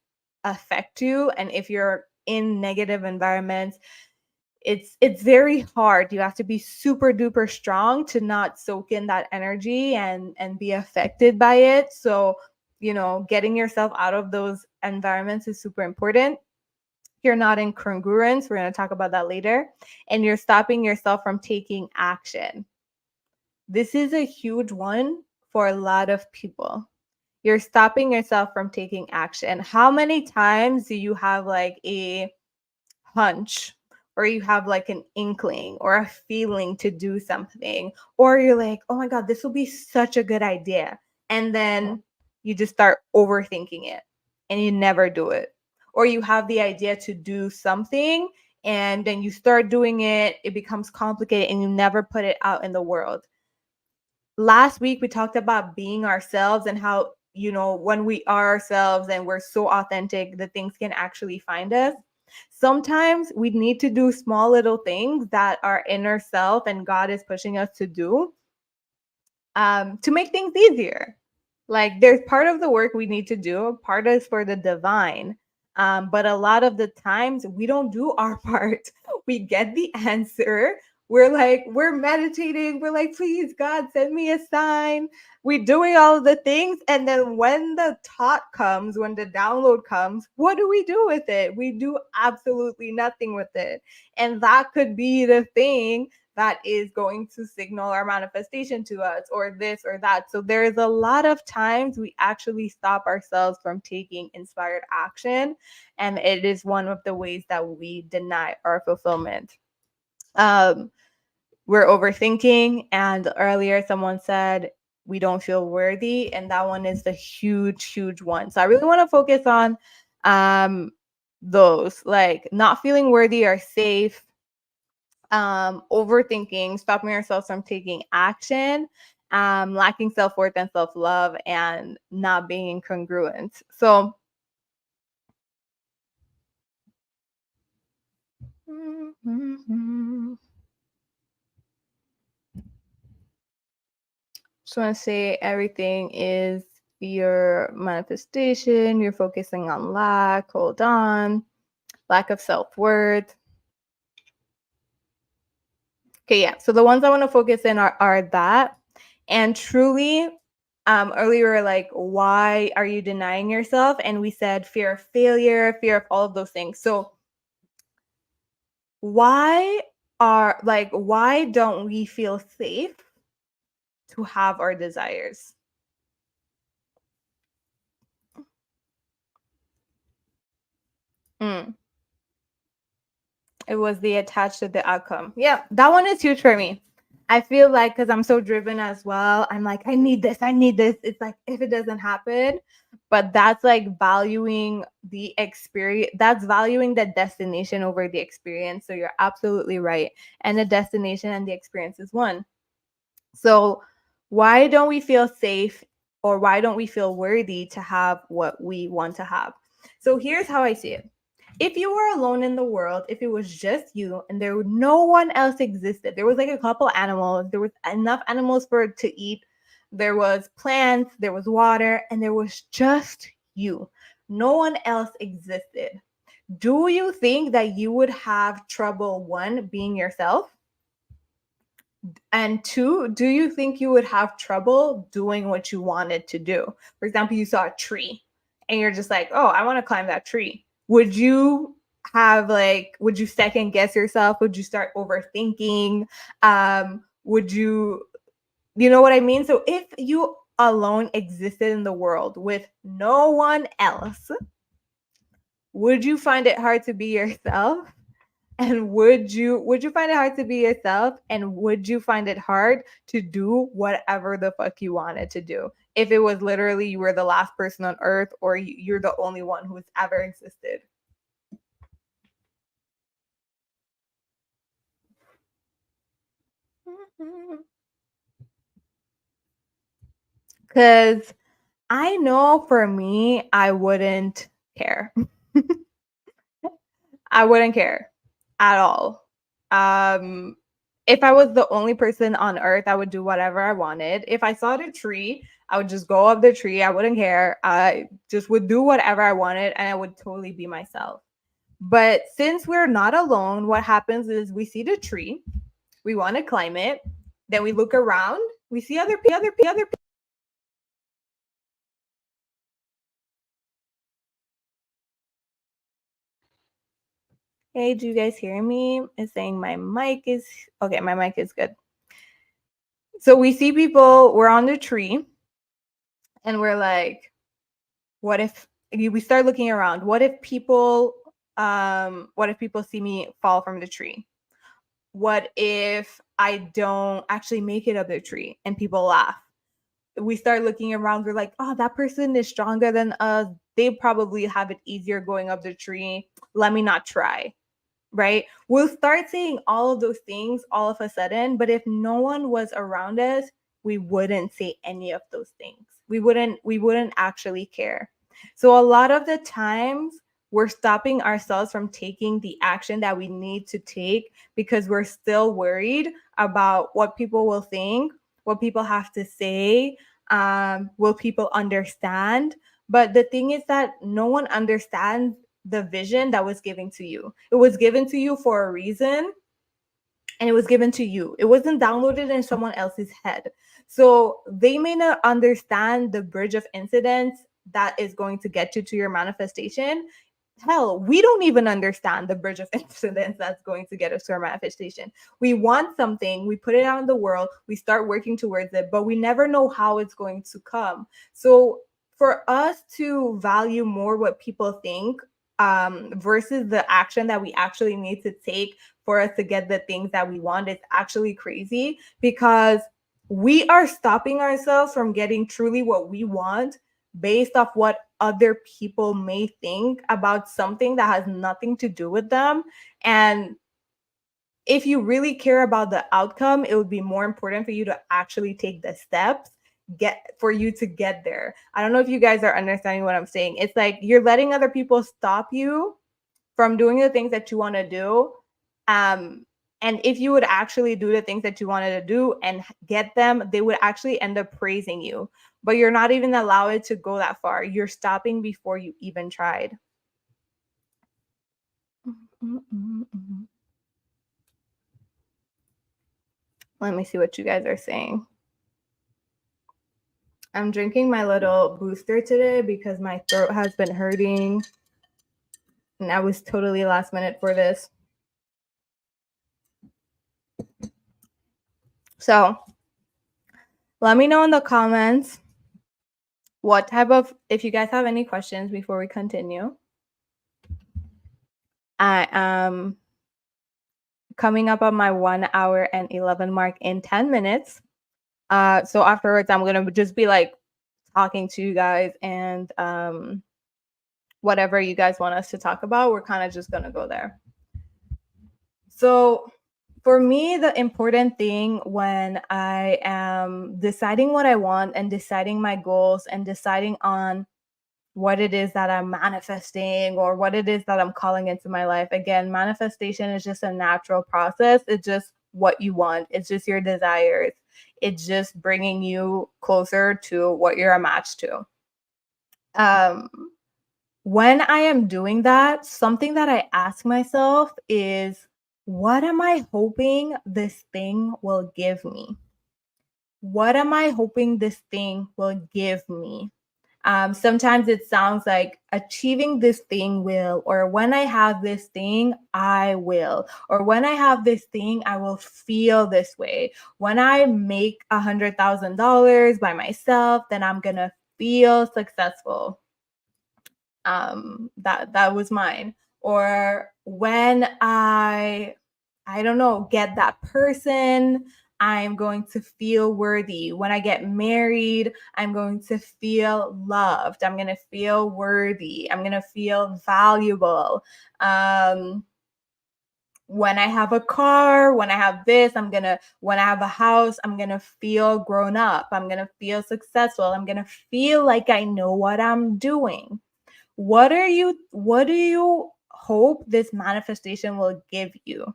S1: affect you, and if you're in negative environments, it's very hard. You have to be super duper strong to not soak in that energy and be affected by it. So, getting yourself out of those environments is super important. You're not in congruence. We're going to talk about that later. And you're stopping yourself from taking action. This is a huge one for a lot of people. You're stopping yourself from taking action. How many times do you have like a hunch, or you have like an inkling or a feeling to do something, or you're like, oh my God, this will be such a good idea, and then you just start overthinking it and you never do it? Or you have the idea to do something and then you start doing it, it becomes complicated, and you never put it out in the world. Last week we talked about being ourselves and how, when we are ourselves and we're so authentic, the things can actually find us. Sometimes we need to do small little things that our inner self and God is pushing us to do, to make things easier. Like, there's part of the work we need to do, part is for the divine. But a lot of the times we don't do our part. We get the answer. We're meditating. We're like, please, God, send me a sign. We're doing all of the things. And then when the thought comes, when the download comes, what do we do with it? We do absolutely nothing with it. And that could be the thing that is going to signal our manifestation to us, or this or that. So there's a lot of times we actually stop ourselves from taking inspired action, and it is one of the ways that we deny our fulfillment. We're overthinking, and earlier someone said we don't feel worthy, and that one is the huge one. So I really want to focus on those, like not feeling worthy or safe, overthinking, stopping ourselves from taking action, lacking self-worth and self-love, and not being congruent. So just want to say everything is your manifestation. You're focusing on lack, hold on, lack of self-worth. Okay, yeah. So the ones I want to focus in are that. And truly, earlier, like, why are you denying yourself? And we said fear of failure, fear of all of those things. So why don't we feel safe to have our desires? Mm. It was the attached to the outcome. Yeah, that one is huge for me. I feel like, because I'm so driven as well, I'm like, I need this, I need this. It's like, if it doesn't happen, but that's like valuing the experience, that's valuing the destination over the experience. So you're absolutely right. And the destination and the experience is one. So why don't we feel safe, or why don't we feel worthy to have what we want to have? So here's how I see it. If you were alone in the world, if it was just you and no one else existed, there was like a couple animals, there was enough animals for it to eat, there was plants, there was water, and there was just you. No one else existed. Do you think that you would have trouble, one, being yourself? And two, do you think you would have trouble doing what you wanted to do? For example, you saw a tree and you're just like, oh, I want to climb that tree. Would you second guess yourself? Would you start overthinking? Would you know what I mean? So if you alone existed in the world with no one else, would you find it hard to be yourself? And would you find it hard to be yourself? And would you find it hard to do whatever the fuck you wanted to do? If it was literally you were the last person on earth, or you're the only one who's ever existed. Because I know for me, I wouldn't care. I wouldn't care at all. If I was the only person on earth, I would do whatever I wanted. If I saw the tree, I would just go up the tree. I wouldn't care. I just would do whatever I wanted and I would totally be myself. But since we're not alone, what happens is we see the tree, we want to climb it, then we look around, we see other people. Hey, do you guys hear me? It's saying my mic is okay. My mic is good. So we see people, we're on the tree, and we're like, what if we start looking around? What if people see me fall from the tree? What if I don't actually make it up the tree and people laugh? We start looking around, we're like, oh, that person is stronger than us. They probably have it easier going up the tree. Let me not try. Right? We'll start saying all of those things all of a sudden, but if no one was around us, we wouldn't say any of those things. We wouldn't actually care. So a lot of the times we're stopping ourselves from taking the action that we need to take because we're still worried about what people will think, what people have to say, will people understand? But the thing is that no one understands the vision that was given to you. It was given to you for a reason and it was given to you. It wasn't downloaded in someone else's head. So they may not understand the bridge of incidents that is going to get you to your manifestation. Hell, we don't even understand the bridge of incidents that's going to get us to our manifestation. We want something, we put it out in the world, we start working towards it, but we never know how it's going to come. So for us to value more what people think versus the action that we actually need to take for us to get the things that we want is actually crazy, because we are stopping ourselves from getting truly what we want based off what other people may think about something that has nothing to do with them. And if you really care about the outcome, it would be more important for you to actually take the steps for you to get there. I don't know if you guys are understanding what I'm saying. It's like you're letting other people stop you from doing the things that you want to do. And if you would actually do the things that you wanted to do and get them, they would actually end up praising you. But you're not even allowed to go that far. You're stopping before you even tried. Let me see what you guys are saying. I'm drinking my little booster today because my throat has been hurting. And I was totally last minute for this. So let me know in the comments if you guys have any questions before we continue. I am coming up on my 1 hour and 11 mark in 10 minutes. So afterwards, I'm going to just be like talking to you guys, and whatever you guys want us to talk about, we're kind of just going to go there. So for me, the important thing when I am deciding what I want and deciding my goals and deciding on what it is that I'm manifesting or what it is that I'm calling into my life. Again, manifestation is just a natural process. It's just what you want. It's just your desires. It's just bringing you closer to what you're a match to. When I am doing that, something that I ask myself is, what am I hoping this thing will give me? What am I hoping this thing will give me? Sometimes it sounds like achieving this thing will, or when I have this thing, I will, or when I have this thing, I will feel this way. When I make $100,000 by myself, then I'm gonna feel successful. That was mine. Or when I don't know, get that person, I'm going to feel worthy. When I get married, I'm going to feel loved. I'm going to feel worthy. I'm going to feel valuable. when I have a car, when I have this, when I have a house, I'm going to feel grown up. I'm going to feel successful. I'm going to feel like I know what I'm doing. What do you hope this manifestation will give you?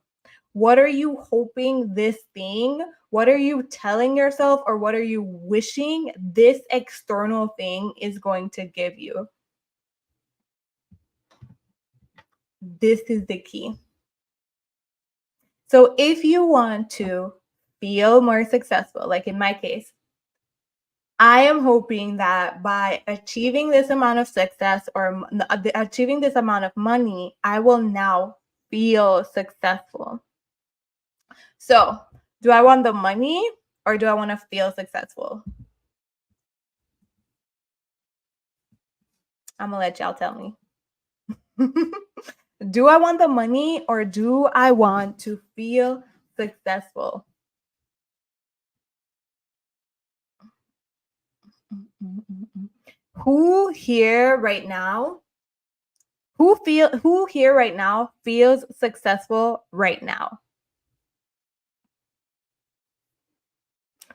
S1: What are you hoping this thing? What are you telling yourself, or what are you wishing this external thing is going to give you? This is the key. So if you want to feel more successful, like in my case, I am hoping that by achieving this amount of success or achieving this amount of money, I will now feel successful. So, do I want the money or do I want to feel successful? I'm going to let y'all tell me. Do I want the money or do I want to feel successful? Who here right now feels successful right now?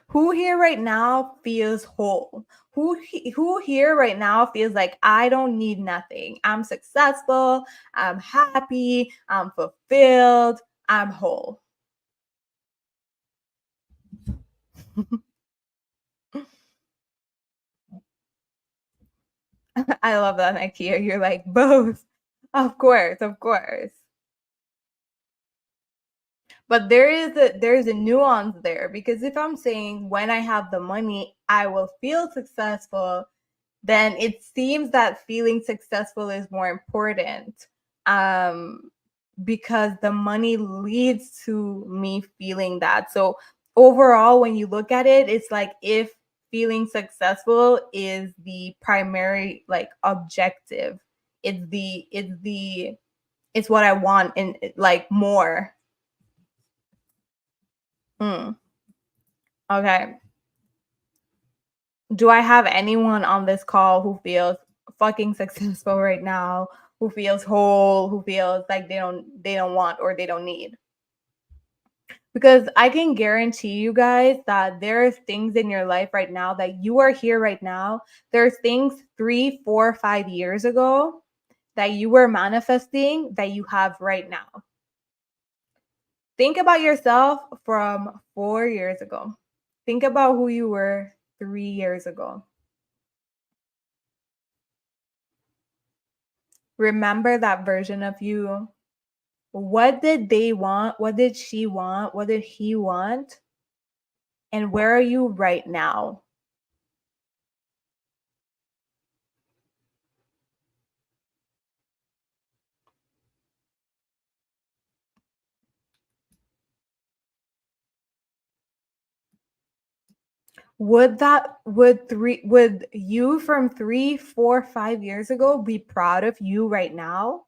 S1: Who here right now feels whole? Who here right now feels like I don't need nothing? I'm successful, I'm happy, I'm fulfilled, I'm whole. I love that, Nakia. You're like, both. Of course, of course. But there's a nuance there, because if I'm saying when I have the money, I will feel successful, then it seems that feeling successful is more important, because the money leads to me feeling that. So overall, when you look at it, it's like if feeling successful is the primary like objective, it's what I want and like more. Okay. Do I have anyone on this call who feels fucking successful right now, who feels whole, who feels like they don't want or they don't need? Because I can guarantee you guys that there's things in your life right now that you are here right now. There's things 3, 4, 5 years ago that you were manifesting that you have right now. Think about yourself from 4 years ago. Think about who you were 3 years ago. Remember that version of you. What did they want? What did she want? What did he want? And where are you right now? Would you from 3, 4, 5 years ago be proud of you right now?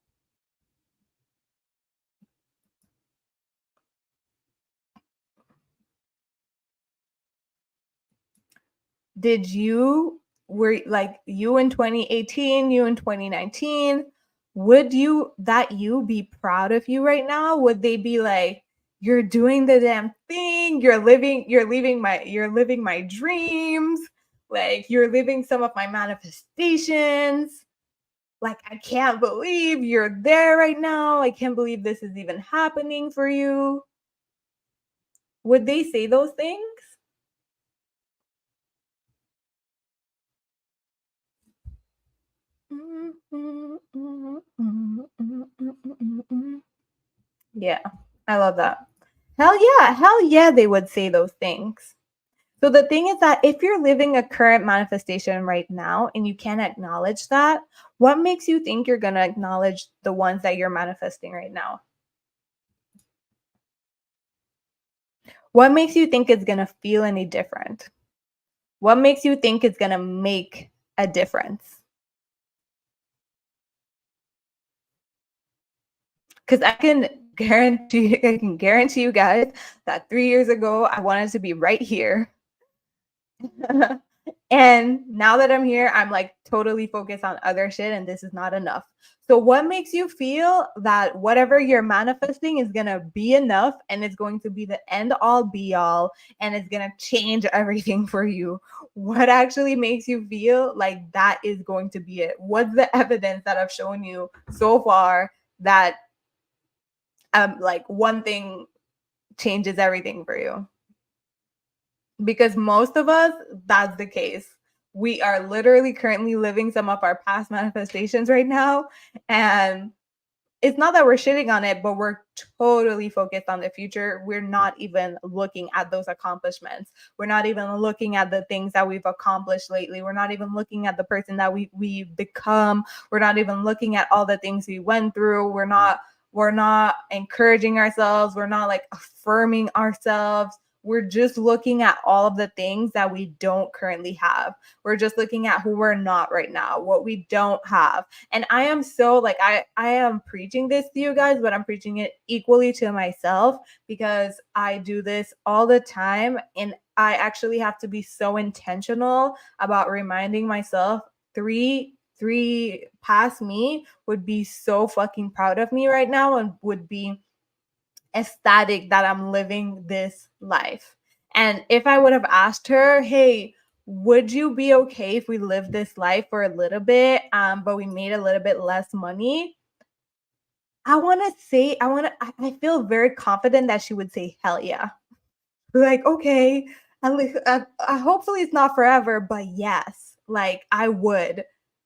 S1: Did you were like you in 2018, you in 2019, would you be proud of you right now? Would they be like, you're doing the damn thing, you're living my dreams, like you're living some of my manifestations, like I can't believe you're there right now, I can't believe this is even happening for you? Would they say those things? Yeah, I love that. Hell yeah, they would say those things. So the thing is that if you're living a current manifestation right now and you can't acknowledge that, what makes you think you're going to acknowledge the ones that you're manifesting right now? What makes you think it's going to feel any different? What makes you think it's going to make a difference? Because I can guarantee you guys that 3 years ago, I wanted to be right here. And now that I'm here, I'm like totally focused on other shit, and this is not enough. So, what makes you feel that whatever you're manifesting is gonna be enough and it's going to be the end all be all and it's gonna change everything for you? What actually makes you feel like that is going to be it? What's the evidence that I've shown you so far that like one thing changes everything for you? Because most of us, that's the case. We are literally currently living some of our past manifestations right now. And it's not that we're shitting on it, but we're totally focused on the future. We're not even looking at those accomplishments. We're not even looking at the things that we've accomplished lately. We're not even looking at the person that we've become. We're not even looking at all the things we went through. We're not encouraging ourselves. We're not like affirming ourselves. We're just looking at all of the things that we don't currently have. We're just looking at who we're not right now, what we don't have. And I am so like I am preaching this to you guys, but I'm preaching it equally to myself because I do this all the time, and I actually have to be so intentional about reminding myself three past me would be so fucking proud of me right now and would be ecstatic that I'm living this life. And if I would have asked her, hey, would you be okay if we lived this life for a little bit, but we made a little bit less money? I feel very confident that she would say, hell yeah. Like, okay, at least, hopefully it's not forever, but yes, like I would,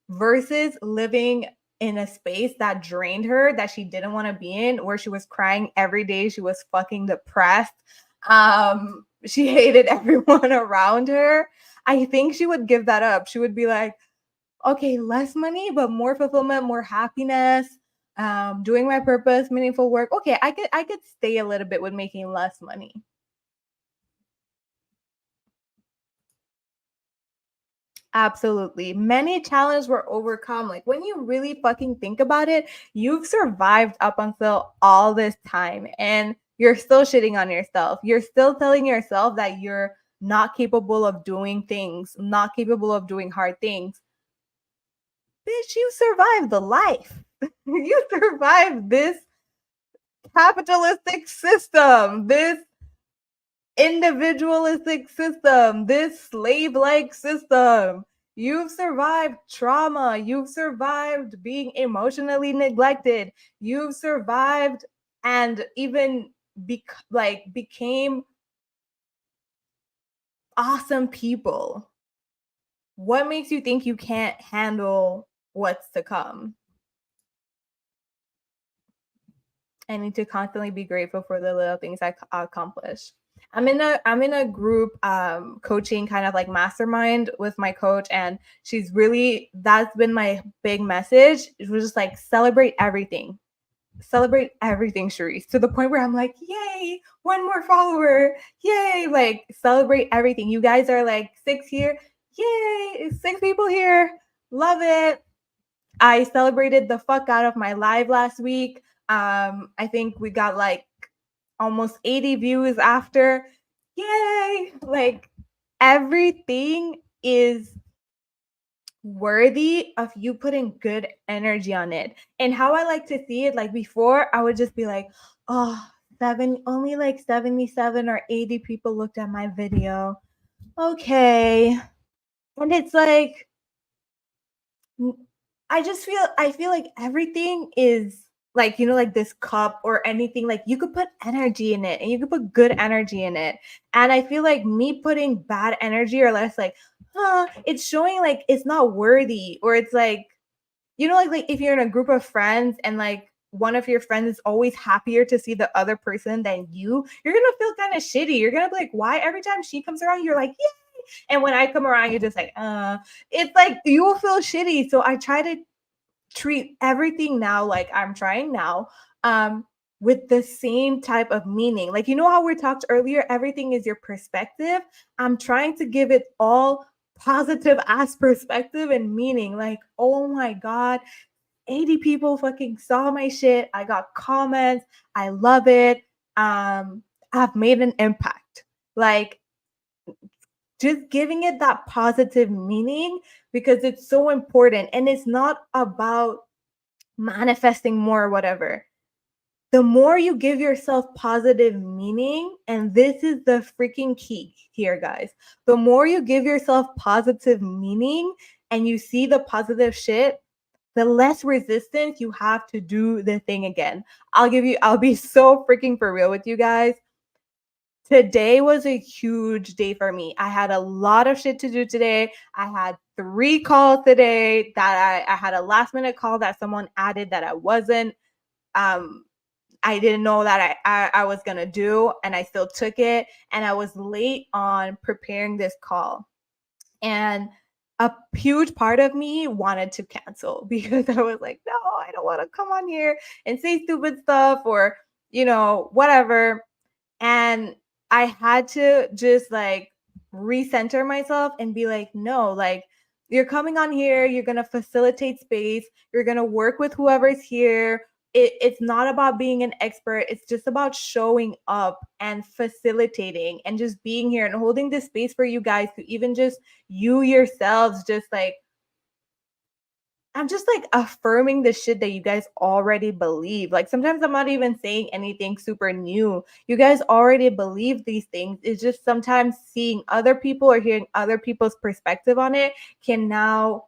S1: versus living in a space that drained her, that she didn't want to be in, where she was crying every day, she was fucking depressed, she hated everyone around her. I think she would give that up. She would be like, okay, less money, but more fulfillment, more happiness, doing my purpose, meaningful work. Okay, I could stay a little bit with making less money. Absolutely. Many challenges were overcome. Like when you really fucking think about it, you've survived up until all this time and you're still shitting on yourself. You're still telling yourself that you're not capable of doing things, not capable of doing hard things. Bitch, you survived the life. You survived this capitalistic system, this individualistic system, this slave like system. You've survived trauma. You've survived being emotionally neglected. You've survived and even became awesome people. What makes you think you can't handle what's to come? I need to constantly be grateful for the little things I accomplish. I'm in a group coaching kind of like mastermind with my coach, and that's been my big message. It was just like celebrate everything, Charisse, to the point where I'm like, yay, one more follower, yay, like celebrate everything. You guys are like 6 here, yay, 6 people here, love it. I celebrated the fuck out of my live last week. I think we got like almost 80 views after. Yay! Like everything is worthy of you putting good energy on it. And how I like to see it, like before, I would just be like, oh, only like 77 or 80 people looked at my video. Okay. And it's like, I feel like everything is like, like this cup or anything, like you could put energy in it and you could put good energy in it. And I feel like me putting bad energy or less like, it's showing like it's not worthy, or it's like, like if you're in a group of friends and like one of your friends is always happier to see the other person than you're gonna feel kind of shitty. You're gonna be like, why every time she comes around, you're like, yeah. And when I come around, you're just like, it's like you will feel shitty. So I try to treat everything now like I'm trying now, with the same type of meaning. Like, how we talked earlier, everything is your perspective. I'm trying to give it all positive ass perspective and meaning. Like, oh my God, 80 people fucking saw my shit. I got comments. I love it. I've made an impact. Like, just giving it that positive meaning, because it's so important. And it's not about manifesting more or whatever. The more you give yourself positive meaning, and this is the freaking key here, guys, the more you give yourself positive meaning and you see the positive shit, the less resistance you have to do the thing again. I'll be so freaking for real with you guys. Today was a huge day for me. I had a lot of shit to do today. I had 3 calls today that I had a last minute call that someone added that I didn't know that I was going to do, and I still took it. And I was late on preparing this call. And a huge part of me wanted to cancel because I was like, no, I don't want to come on here and say stupid stuff or, whatever. And I had to just like recenter myself and be like, no, like, you're coming on here, you're going to facilitate space, you're going to work with whoever's here. It's not about being an expert. It's just about showing up and facilitating and just being here and holding this space for you guys to even just you yourselves, just like, I'm just like affirming the shit that you guys already believe. Like sometimes I'm not even saying anything super new. You guys already believe these things. It's just sometimes seeing other people or hearing other people's perspective on it can now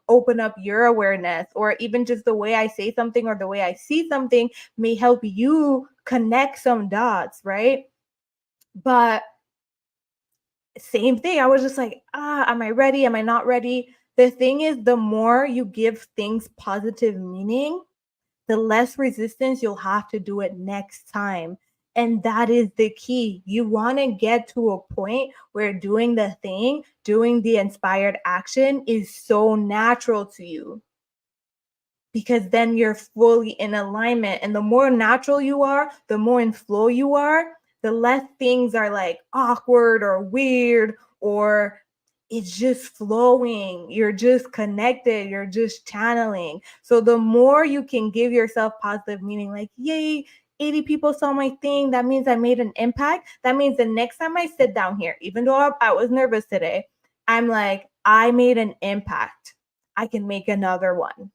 S1: open up your awareness, or even just the way I say something or the way I see something may help you connect some dots, right? But same thing. I was just like, am I ready? Am I not ready? The thing is, the more you give things positive meaning, the less resistance you'll have to do it next time. And that is the key. You want to get to a point where doing the thing, doing the inspired action is so natural to you, because then you're fully in alignment. And the more natural you are, the more in flow you are, the less things are like awkward or weird, or it's just flowing. You're just connected. You're just channeling. So the more you can give yourself positive meaning, like, yay, 80 people saw my thing. That means I made an impact. That means the next time I sit down here, even though I was nervous today, I'm like, I made an impact. I can make another one.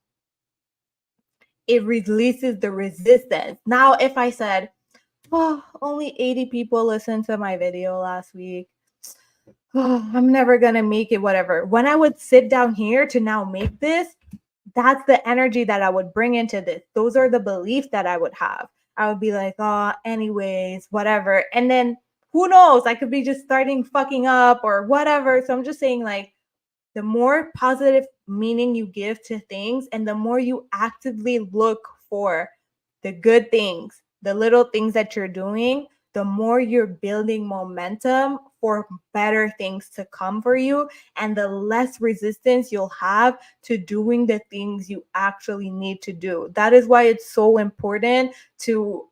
S1: It releases the resistance. Now, if I said, oh, only 80 people listened to my video last week, oh, I'm never going to make it, whatever. When I would sit down here to now make this, that's the energy that I would bring into this. Those are the beliefs that I would have. I would be like, oh, anyways, whatever. And then who knows? I could be just starting fucking up or whatever. So I'm just saying, like, the more positive meaning you give to things and the more you actively look for the good things, the little things that you're doing, the more you're building momentum for better things to come for you, and the less resistance you'll have to doing the things you actually need to do. That is why it's so important to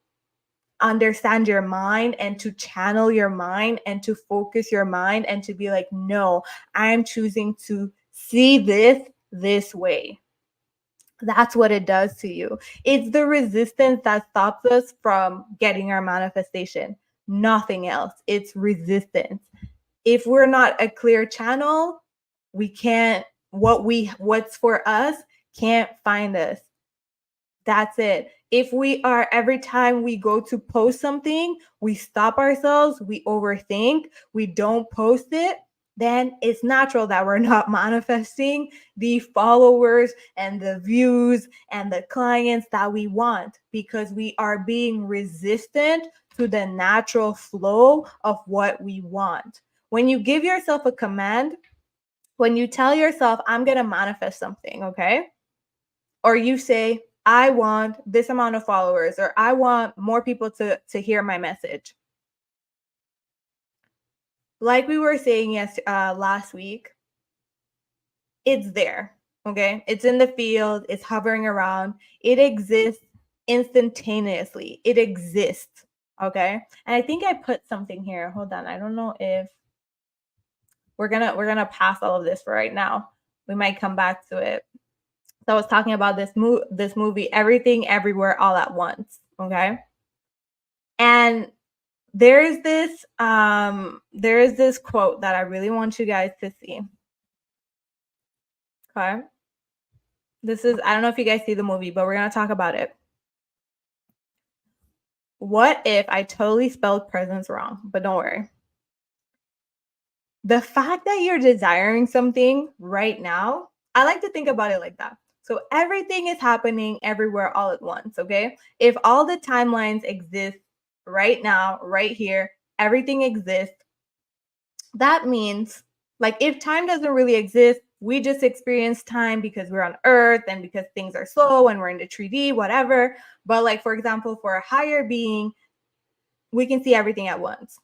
S1: understand your mind and to channel your mind and to focus your mind and to be like, no, I'm choosing to see this way. That's what it does to you. It's the resistance that stops us from getting our manifestation. Nothing else. It's resistance. If we're not a clear channel, we can't, what's for us can't find us. That's it. If we are, every time we go to post something, we stop ourselves, we overthink, we don't post it, then it's natural that we're not manifesting the followers and the views and the clients that we want, because we are being resistant to the natural flow of what we want. When you give yourself a command, when you tell yourself, I'm going to manifest something, okay? Or you say, I want this amount of followers, or I want more people to hear my message. Like we were saying last week, it's there, okay? It's in the field, it's hovering around, it exists instantaneously. It exists, okay? And I think I put something here. Hold on. I don't know if we're gonna pass all of this for right now. We might come back to it. So I was talking about this movie, Everything Everywhere All at Once, okay? And there is this quote that I really want you guys to see. Okay. This is, I don't know if you guys see the movie, but we're going to talk about it. What if I totally spelled presence wrong? But don't worry. The fact that you're desiring something right now, I like to think about it like that. So everything is happening everywhere all at once, okay? If all the timelines exist right now, right here, everything exists, that means, like, if time doesn't really exist, we just experience time because we're on Earth and because things are slow and we're in the 3D, whatever. But, like, for example, for a higher being, we can see everything at once.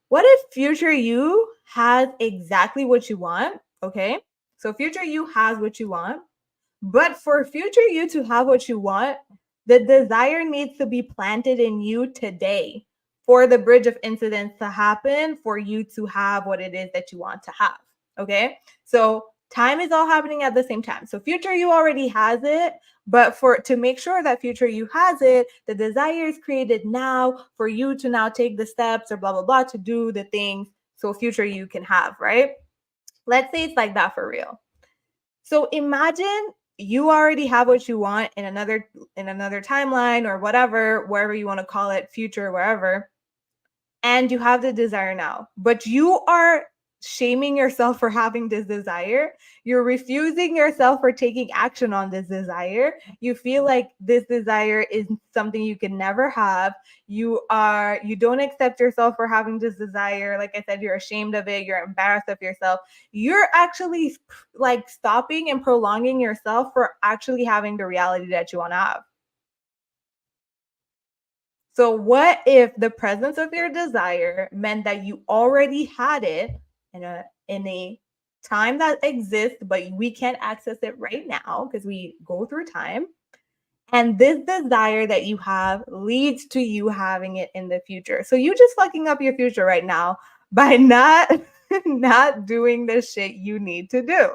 S1: What if future you has exactly what you want? Okay. So future you has what you want, but for future you to have what you want, the desire needs to be planted in you today for the bridge of incidents to happen, for you to have what it is that you want to have. Okay. So time is all happening at the same time. So future you already has it, but for to make sure that future you has it, the desire is created now for you to now take the steps or blah blah blah to do the things so future you can have, right? Let's say it's like that for real. So imagine you already have what you want in another timeline or whatever, wherever you want to call it, future, wherever, and you have the desire now, but you are shaming yourself for having this desire. You're refusing yourself for taking action on this desire. You feel like this desire is something you can never have. You don't accept yourself for having this desire. Like I said, you're ashamed of it. You're embarrassed of yourself. You're actually like stopping and prolonging yourself for actually having the reality that you want to have. So what if the presence of your desire meant that you already had it in a time that exists, but we can't access it right now because we go through time. And this desire that you have leads to you having it in the future. So you just fucking up your future right now by not not doing the shit you need to do.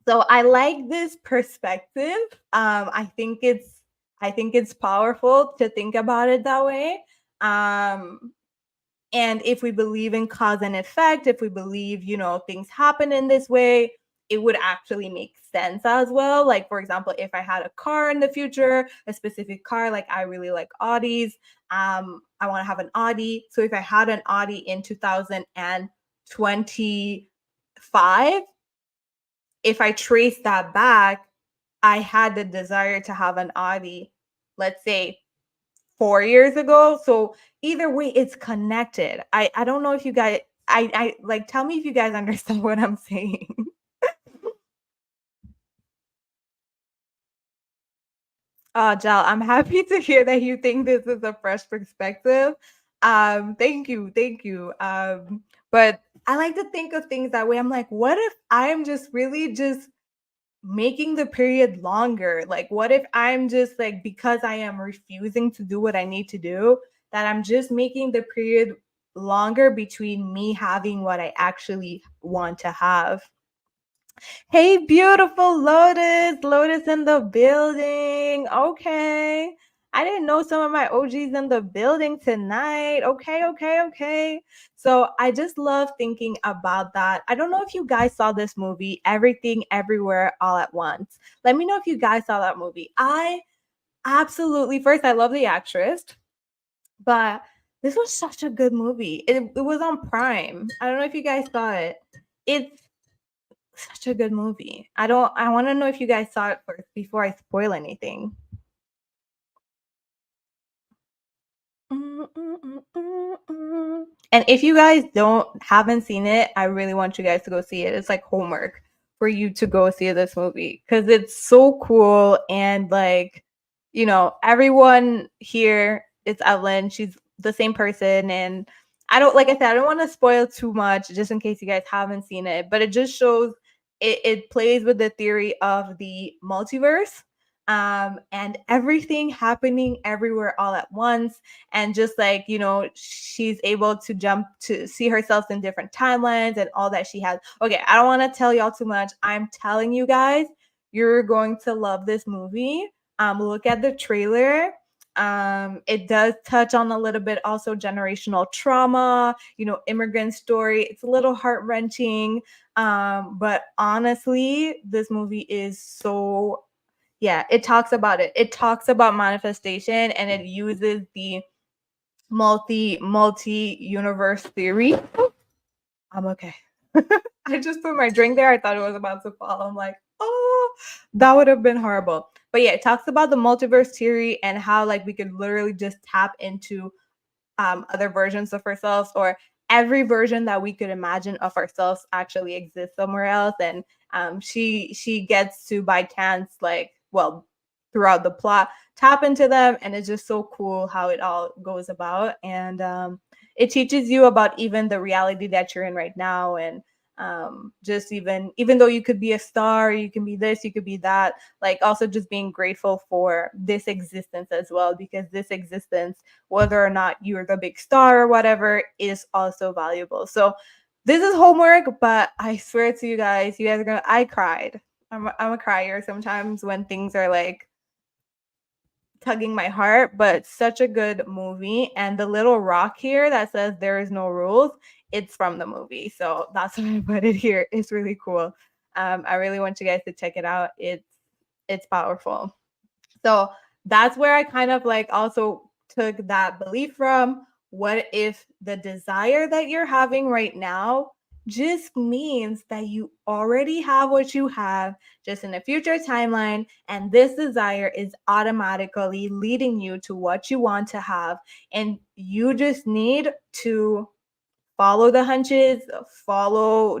S1: So I like this perspective. I think it's powerful to think about it that way. And if we believe in cause and effect, if we believe, things happen in this way, it would actually make sense as well. Like, for example, if I had a car in the future, a specific car, like I really like Audis. I want to have an Audi. So if I had an Audi in 2025, if I trace that back, I had the desire to have an Audi, let's say 4 years ago. So either way, it's connected. I don't know if you guys, I like, tell me if you guys understand what I'm saying. Jal, I'm happy to hear that you think this is a fresh perspective. Thank you, thank you. But I like to think of things that way. I'm like, what if I'm just really just making the period longer? Like, what if I'm just like, because I am refusing to do what I need to do, that I'm just making the period longer between me having what I actually want to have? Hey, beautiful Lotus. Lotus in the building. Okay. I didn't know some of my OGs in the building tonight. Okay, okay, okay. So I just love thinking about that. I don't know if you guys saw this movie, Everything Everywhere All at Once. Let me know if you guys saw that movie. I absolutely, first, I love the actress, but this was such a good movie. It was on Prime. I don't know if you guys saw it. It's such a good movie. I want to know if you guys saw it first before I spoil anything. And if you guys haven't seen it, I really want you guys to go see it. It's like homework for you to go see this movie because it's so cool. And like, everyone here, it's Evelyn. She's the same person. And like I said, I don't want to spoil too much just in case you guys haven't seen it, but it just shows it plays with the theory of the multiverse, and everything happening everywhere all at once. And just like, she's able to jump to see herself in different timelines and all that she has. Okay, I don't want to tell y'all too much. I'm telling you guys, you're going to love this movie. Look at the trailer. It does touch on a little bit also generational trauma, immigrant story. It's a little heart-wrenching. But honestly, this movie is so, yeah, it talks about it. It talks about manifestation, and it uses the multi universe theory. I'm okay. I just put my drink there. I thought it was about to fall. I'm like, oh, that would have been horrible. But yeah, it talks about the multiverse theory and how like we could literally just tap into other versions of ourselves, or every version that we could imagine of ourselves actually exists somewhere else. And she gets to by chance, like, well, throughout the plot, tap into them, and it's just so cool how it all goes about. And it teaches you about even the reality that you're in right now, and just even though you could be a star, you can be this, you could be that, like also just being grateful for this existence as well, because this existence, whether or not you're the big star or whatever, is also valuable. So this is homework, but I swear to you guys are gonna, I cried. I'm a crier sometimes when things are like tugging my heart, but such a good movie. And the little rock here that says there is no rules, it's from the movie. So that's why I put it here. It's really cool. I really want you guys to check it out. It's powerful. So that's where I kind of like also took that belief from. What if the desire that you're having right now just means that you already have what you have, just in a future timeline, and this desire is automatically leading you to what you want to have, and you just need to follow the hunches,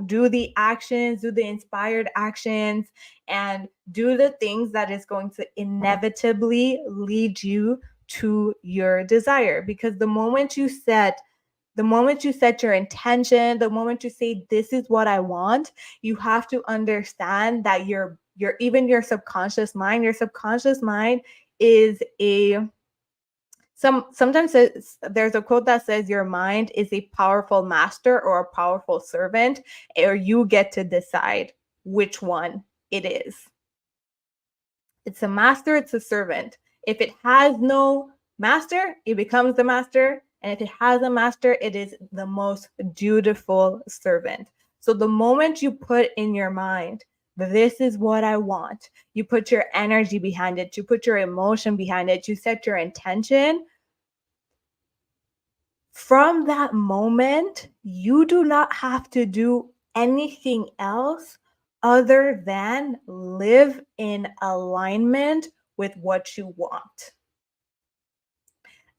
S1: do the actions, do the inspired actions, and do the things that is going to inevitably lead you to your desire. Because the moment you set your intention, the moment you say this is what I want, you have to understand that your subconscious mind is a sometimes there's a quote that says your mind is a powerful master or a powerful servant, or you get to decide which one it is. It's a master, it's a servant. If it has no master, it becomes the master. And if it has a master, it is the most dutiful servant. So the moment you put in your mind, this is what I want, you put your energy behind it, you put your emotion behind it, you set your intention, from that moment, you do not have to do anything else other than live in alignment with what you want.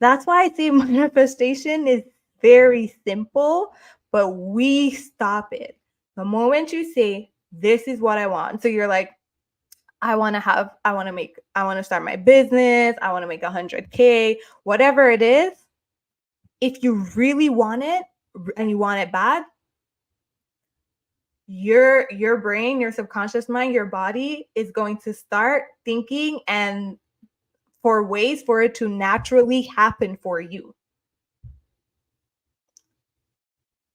S1: That's why I say manifestation is very simple, but we stop it. The moment you say, this is what I want. So you're like, I want to start my business. I want to make 100K, whatever it is. If you really want it and you want it bad, your brain, your subconscious mind, your body is going to start thinking and for ways for it to naturally happen for you.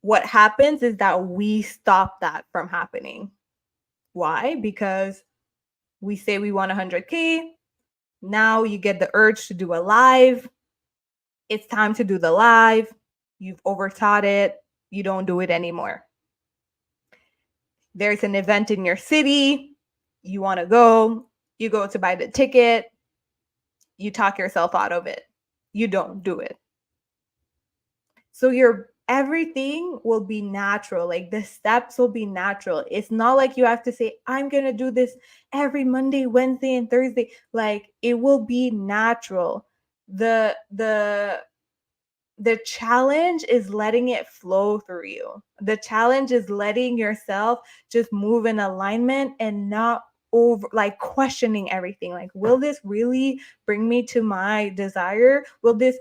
S1: What happens is that we stop that from happening. Why? Because we say we want 100K. Now you get the urge to do a live. It's time to do the live. You've overthought it. You don't do it anymore. There's an event in your city. You want to go. You go to buy the ticket. You talk yourself out of it. You don't do it. So everything will be natural. Like the steps will be natural. It's not like you have to say, I'm going to do this every Monday, Wednesday, and Thursday. Like it will be natural. The challenge is letting it flow through you. The challenge is letting yourself just move in alignment and not over like questioning everything. Like, will this really bring me to my desire? Will this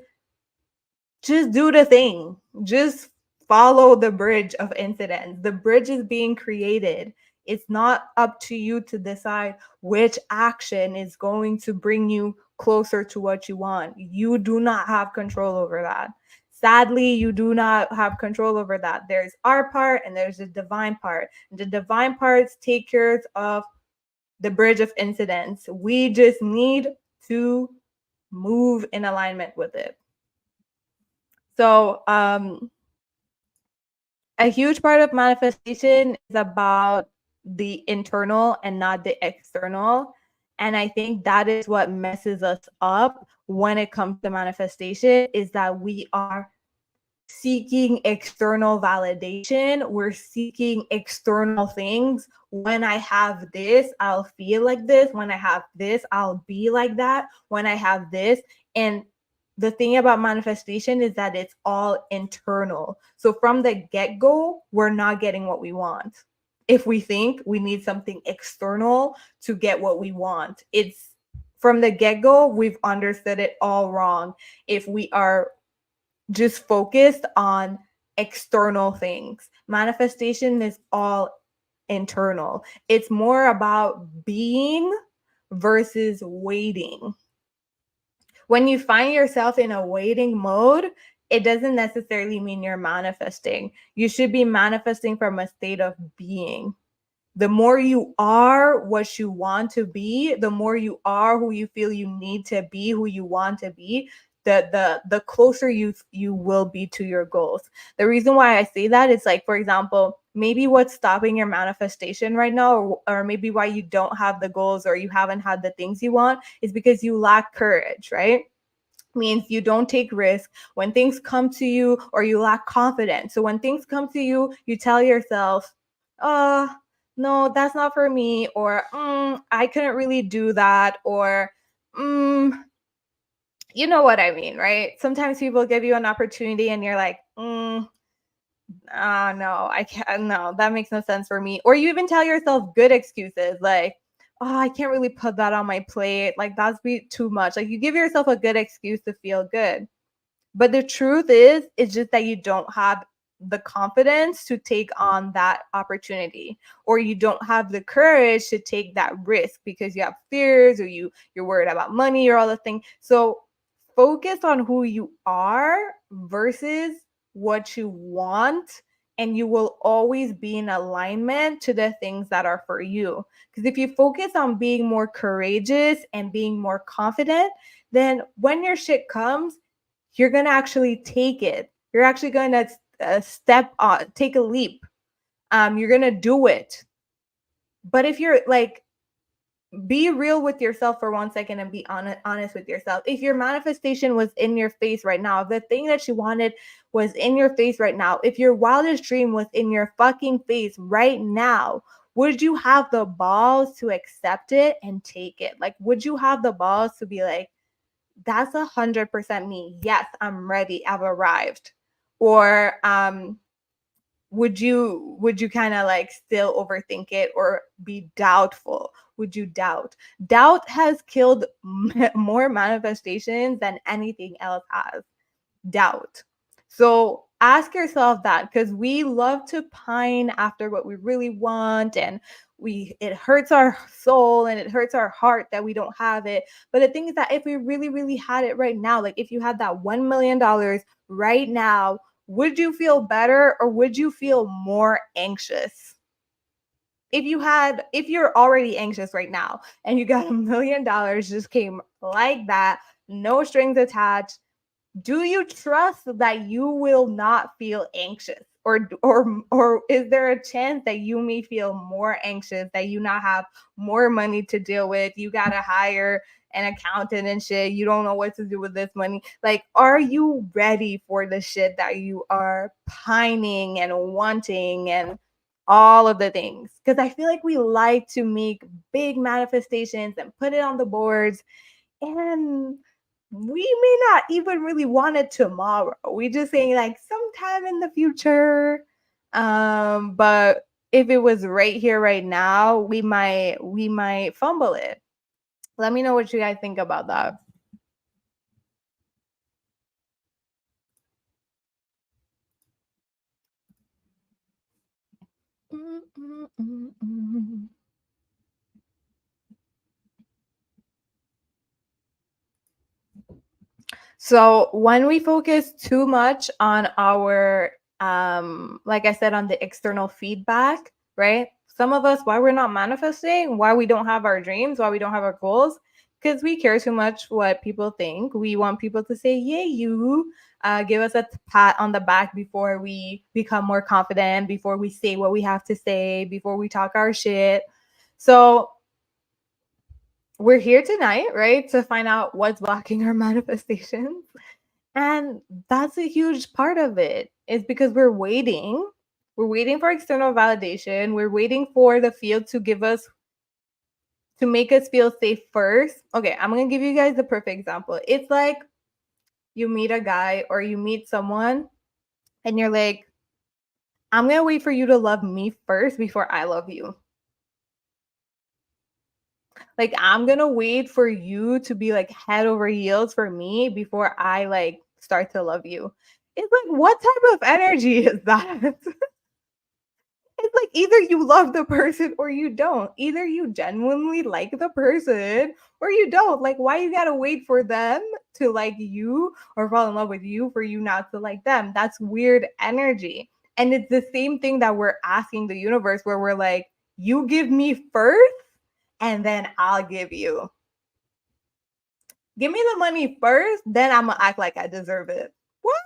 S1: just do the thing? Just follow the bridge of incidents. The bridge is being created. It's not up to you to decide which action is going to bring you closer to what you want. You do not have control over that. Sadly, you do not have control over that. There's our part and there's the divine part. The divine parts take care of the bridge of incidents. We just need to move in alignment with it. So a huge part of manifestation is about the internal and not the external. And I think that is what messes us up when it comes to manifestation, is that we are seeking external validation. We're seeking external things. When I have this, I'll feel like this. When I have this, I'll be like that. When I have this. And the thing about manifestation is that it's all internal. So from the get-go, we're not getting what we want. If we think we need something external to get what we want, it's from the get-go, we've understood it all wrong. If we are just focused on external things. Manifestation is all internal. It's more about being versus waiting. When you find yourself in a waiting mode, it doesn't necessarily mean you're manifesting. You should be manifesting from a state of being. The more you are what you want to be, the more you are who you feel you need to be, who you want to be, the closer you will be to your goals. The reason why I say that is, like, for example, maybe what's stopping your manifestation right now, or maybe why you don't have the goals or you haven't had the things you want, is because you lack courage, right? Means you don't take risk when things come to you, or you lack confidence. So when things come to you, you tell yourself, no, that's not for me, or I couldn't really do that, or you know what I mean, right? Sometimes people give you an opportunity and you're like, no, I can't, no, that makes no sense for me. Or you even tell yourself good excuses, like, oh, I can't really put that on my plate. Like, that's be too much. Like, you give yourself a good excuse to feel good. But the truth is, it's just that you don't have the confidence to take on that opportunity, or you don't have the courage to take that risk because you have fears, or you're worried about money, or all the things. So focus on who you are versus what you want, and you will always be in alignment to the things that are for you. Because if you focus on being more courageous and being more confident, then when your shit comes, you're going to actually take it. You're actually going to step on, take a leap. You're going to do it. But if you're like, be real with yourself for 1 second and be honest with yourself. If your manifestation was in your face right now, if the thing that you wanted was in your face right now, if your wildest dream was in your fucking face right now, would you have the balls to accept it and take it? Like, would you have the balls to be like, that's 100% me. Yes, I'm ready. I've arrived. Or would you kind of like still overthink it or be doubtful? Would you doubt? Doubt has killed more manifestations than anything else has. Doubt. So ask yourself that, because we love to pine after what we really want, and it hurts our soul and it hurts our heart that we don't have it. But the thing is that if we really, really had it right now, like if you had that $1 million right now, would you feel better or would you feel more anxious? If you're already anxious right now and you got $1 million just came like that, no strings attached, do you trust that you will not feel anxious? Or is there a chance that you may feel more anxious, that you now have more money to deal with, you gotta hire an accountant and shit, you don't know what to do with this money? Like, are you ready for the shit that you are pining and wanting and all of the things? Because I feel like we like to make big manifestations and put it on the boards, and we may not even really want it tomorrow. We just saying like sometime in the future. But if it was right here, right now, we might fumble it. Let me know what you guys think about that. So when we focus too much on our like I said, on the external feedback, right? Some of us, why we're not manifesting, why we don't have our dreams, why we don't have our goals, because we care too much what people think. We want people to say, yay, you. Give us a pat on the back before we become more confident, before we say what we have to say, before we talk our shit. So we're here tonight, right, to find out what's blocking our manifestations. And that's a huge part of it. It's because we're waiting. We're waiting for external validation. We're waiting for the field to give us, to make us feel safe first. Okay, I'm going to give you guys the perfect example. It's like you meet a guy or you meet someone and you're like, I'm going to wait for you to love me first before I love you. Like, I'm going to wait for you to be like head over heels for me before I like start to love you. It's like, what type of energy is that? It's like either you love the person or you don't. Either you genuinely like the person or you don't. Like, why you gotta wait for them to like you or fall in love with you for you not to like them? That's weird energy. And it's the same thing that we're asking the universe, where we're like, you give me first and then I'll give you. Give me the money first, then I'm gonna act like I deserve it. What?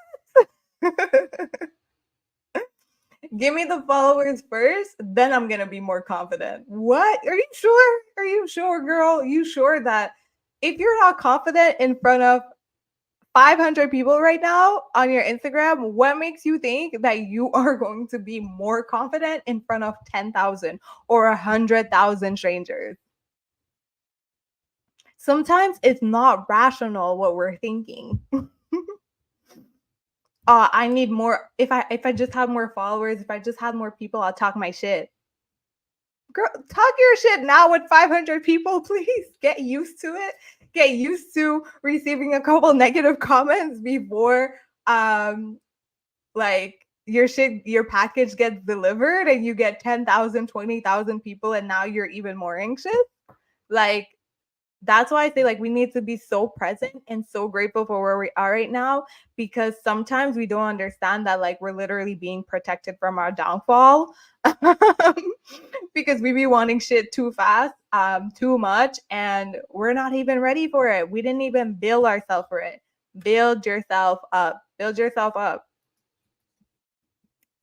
S1: Give me the followers first, then I'm gonna be more confident. What? Are you sure? Are you sure, girl? You sure that if you're not confident in front of 500 people right now on your Instagram, what makes you think that you are going to be more confident in front of 10,000 or 100,000 strangers? Sometimes it's not rational what we're thinking. I need more. If I just have more followers, if I just have more people, I'll talk my shit. Girl, talk your shit now with 500 people, please. Get used to it. Get used to receiving a couple negative comments before like your package gets delivered and you get 10,000, 20,000 people and now you're even more anxious. Like, that's why I say, like, we need to be so present and so grateful for where we are right now, because sometimes we don't understand that like we're literally being protected from our downfall. Because we be wanting shit too fast, too much, and we're not even ready for it. We didn't even build ourselves for it. Build yourself up. Build yourself up.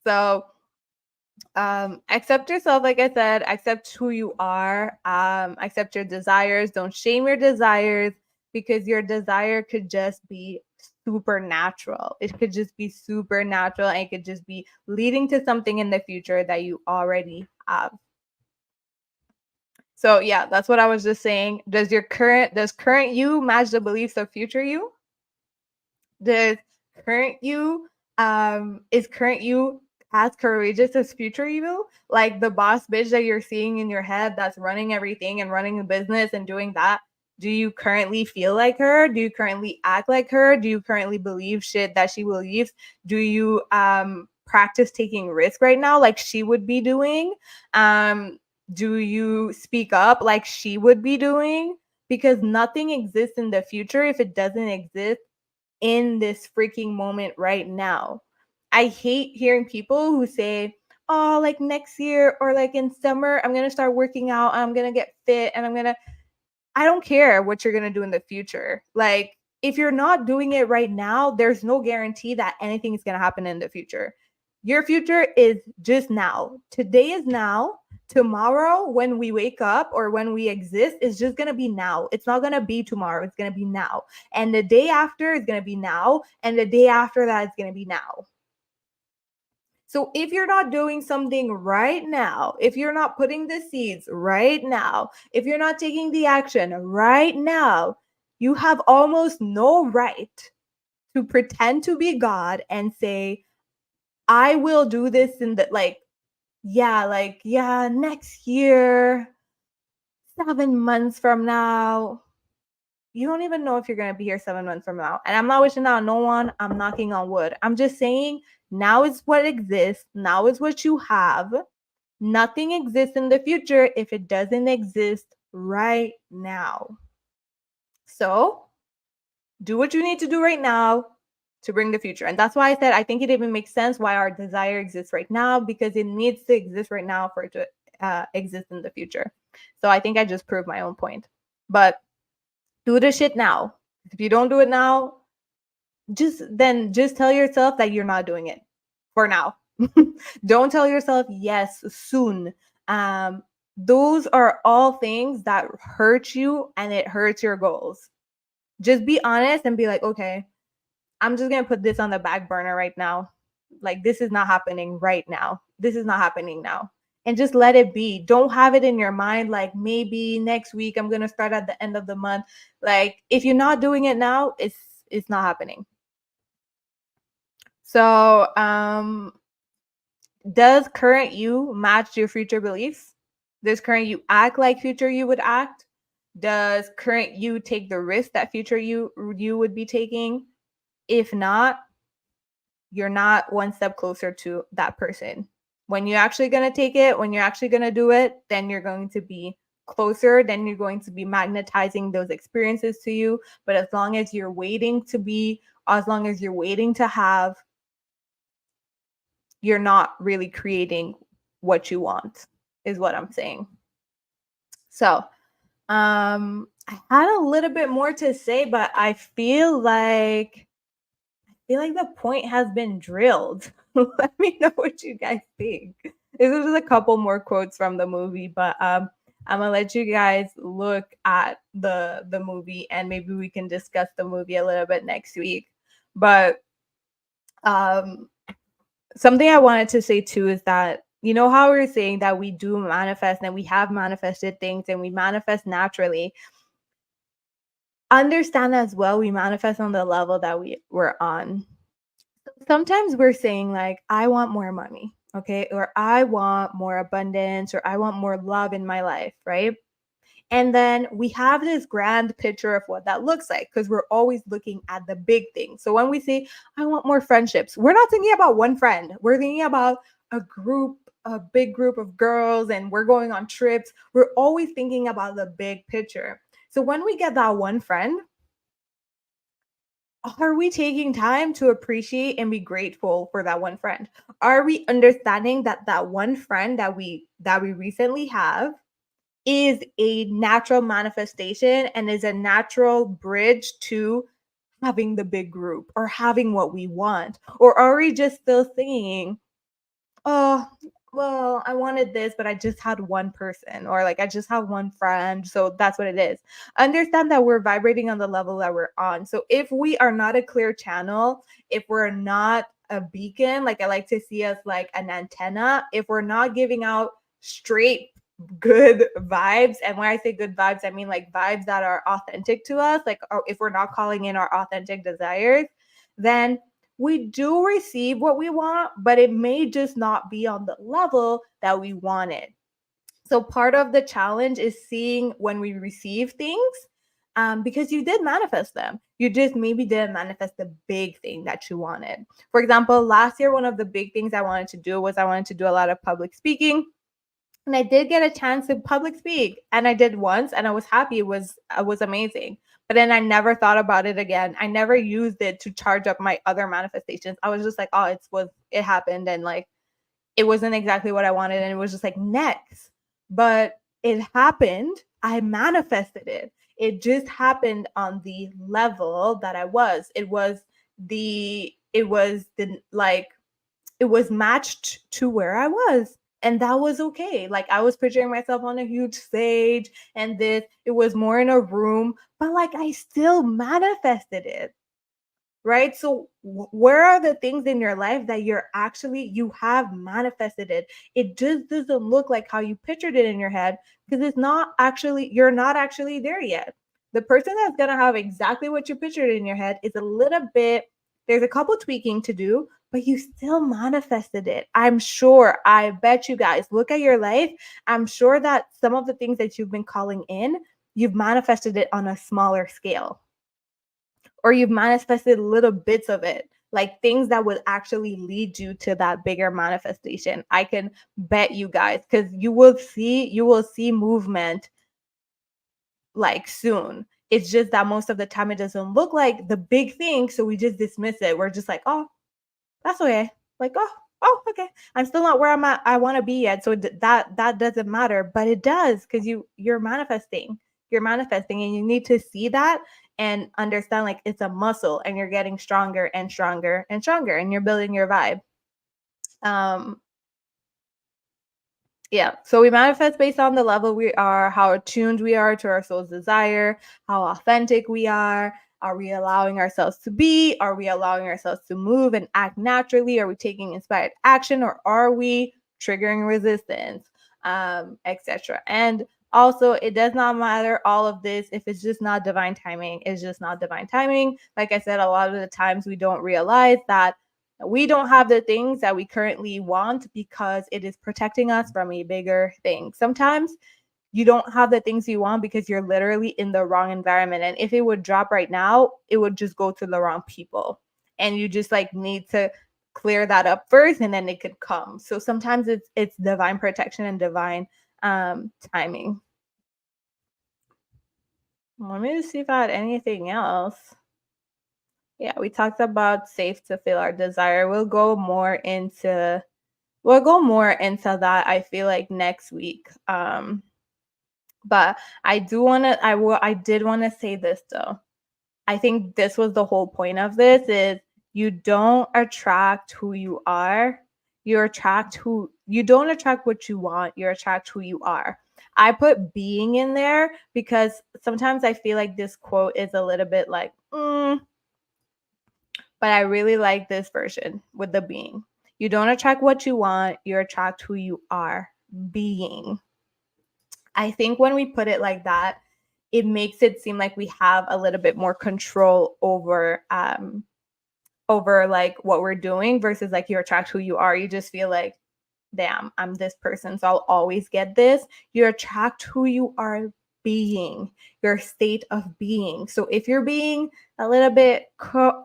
S1: So accept yourself, like I said, accept who you are, accept your desires. Don't shame your desires, because your desire could just be supernatural. It could just be supernatural, and it could just be leading to something in the future that you already have. So yeah, that's what I was just saying. Does current you match the beliefs of future you? Does current you is current you as courageous as future you? Like the boss bitch that you're seeing in your head that's running everything and running the business and doing that. Do you currently feel like her? Do you currently act like her? Do you currently believe shit that she believes? Do you practice taking risk right now like she would be doing? Do you speak up like she would be doing? Because nothing exists in the future if it doesn't exist in this freaking moment right now. I hate hearing people who say, oh, like next year or like in summer, I'm going to start working out, I'm going to get fit, and I don't care what you're going to do in the future. Like, if you're not doing it right now, there's no guarantee that anything is going to happen in the future. Your future is just now. Today is now. Tomorrow, when we wake up or when we exist, is just going to be now. It's not going to be tomorrow. It's going to be now. And the day after is going to be now. And the day after that is going to be now. So if you're not doing something right now, if you're not putting the seeds right now, if you're not taking the action right now, you have almost no right to pretend to be God and say, I will do this in the next year, 7 months from now. You don't even know if you're going to be here 7 months from now. And I'm not wishing that on no one. I'm knocking on wood. I'm just saying, now is what exists. Now is what you have. Nothing exists in the future if it doesn't exist right now. So do what you need to do right now to bring the future. And that's why I said I think it even makes sense why our desire exists right now, because it needs to exist right now for it to exist in the future. So I think I just proved my own point. But Do the shit now. If you don't do it now, just tell yourself that you're not doing it for now. Don't tell yourself yes soon. Those are all things that hurt you and it hurts your goals. Just be honest and be like, okay, I'm just gonna put this on the back burner right now. Like, this is not happening right now. This is not happening now. And just let it be. Don't have it in your mind like maybe next week I'm gonna start at the end of the month. Like, if you're not doing it now, it's not happening. So does current you match your future beliefs? Does current you act like future you would act? Does current you take the risk that future you would be taking? If not, you're not one step closer to that person. When you're actually going to take it, when you're actually going to do it, then you're going to be closer, then you're going to be magnetizing those experiences to you. But as long as you're waiting to be, as long as you're waiting to have, you're not really creating what you want, is what I'm saying. So, I had a little bit more to say, but I feel like the point has been drilled. Let me know what you guys think. This is just a couple more quotes from the movie, but I'm gonna let you guys look at the movie and maybe we can discuss the movie a little bit next week. But something I wanted to say too is that, you know how we we're saying that we do manifest and we have manifested things and we manifest naturally. Understand as well, we manifest on the level that we're on. Sometimes we're saying like, I want more money, okay? Or I want more abundance, or I want more love in my life, right? And then we have this grand picture of what that looks like because we're always looking at the big things. So when we say, I want more friendships, we're not thinking about one friend. We're thinking about a group, a big group of girls, and we're going on trips. We're always thinking about the big picture. So when we get that one friend, are we taking time to appreciate and be grateful for that one friend? Are we understanding that that one friend that we recently have is a natural manifestation and is a natural bridge to having the big group or having what we want? Or are we just still thinking, oh, well, I wanted this, but I just had one person, or like I just have one friend. So that's what it is. Understand that we're vibrating on the level that we're on. So if we are not a clear channel, if we're not a beacon, like I like to see us like an antenna, if we're not giving out straight good vibes, and when I say good vibes, I mean like vibes that are authentic to us, like if we're not calling in our authentic desires, then we do receive what we want, but it may just not be on the level that we want it. So part of the challenge is seeing when we receive things, because you did manifest them. You just maybe didn't manifest the big thing that you wanted. For example, last year, one of the big things I wanted to do was I wanted to do a lot of public speaking. And I did get a chance to public speak, and I did once, and I was happy. It was amazing. But then I never thought about it again. I never used it to charge up my other manifestations. I was just like, oh, it happened, and like it wasn't exactly what I wanted, and it was just like next. But it happened. I manifested it. It just happened on the level that I was. It was matched to where I was. And that was okay. Like I was picturing myself on a huge stage and it was more in a room, but like I still manifested it. Right? So where are the things in your life that you have manifested it? It just doesn't look like how you pictured it in your head because you're not actually there yet. The person that's going to have exactly what you pictured in your head is there's a couple tweaking to do, but you still manifested it. I'm sure, I bet you guys look at your life. I'm sure that some of the things that you've been calling in, you've manifested it on a smaller scale, or you've manifested little bits of it, like things that would actually lead you to that bigger manifestation. I can bet you guys, because you will see movement like soon. It's just that most of the time it doesn't look like the big thing, so we just dismiss it. We're just like, oh, that's okay. Like, oh, okay. I'm still not where I want to be yet, so that doesn't matter, but it does, because you're manifesting. you're manifesting, and you need to see that and understand like it's a muscle and you're getting stronger and stronger and stronger and you're building your vibe. Yeah, so we manifest based on the level we are, how attuned we are to our soul's desire, how authentic we are. Are we allowing ourselves to be? Are we allowing ourselves to move and act naturally? Are we taking inspired action, or are we triggering resistance, etc.? And also, it does not matter all of this if it's just not divine timing. It's just not divine timing. Like I said, a lot of the times we don't realize that we don't have the things that we currently want because it is protecting us from a bigger thing. Sometimes you don't have the things you want because you're literally in the wrong environment. And if it would drop right now, it would just go to the wrong people. And you just like need to clear that up first and then it could come. So sometimes it's divine protection and divine timing. Let me just see if I had anything else. Yeah, we talked about safe to feel our desire. We'll go more into that, I feel like, next week. But I did want to say this though. I think this was the whole point of this is you don't attract who you are. You don't attract what you want, you attract who you are. I put being in there because sometimes I feel like this quote is a little bit like, but I really like this version with the being. You don't attract what you want, you attract who you are, being. I think when we put it like that, it makes it seem like we have a little bit more control over like what we're doing versus like you attract who you are. You just feel like, damn, I'm this person, so I'll always get this. You attract who you are being, your state of being. So if you're being a little bit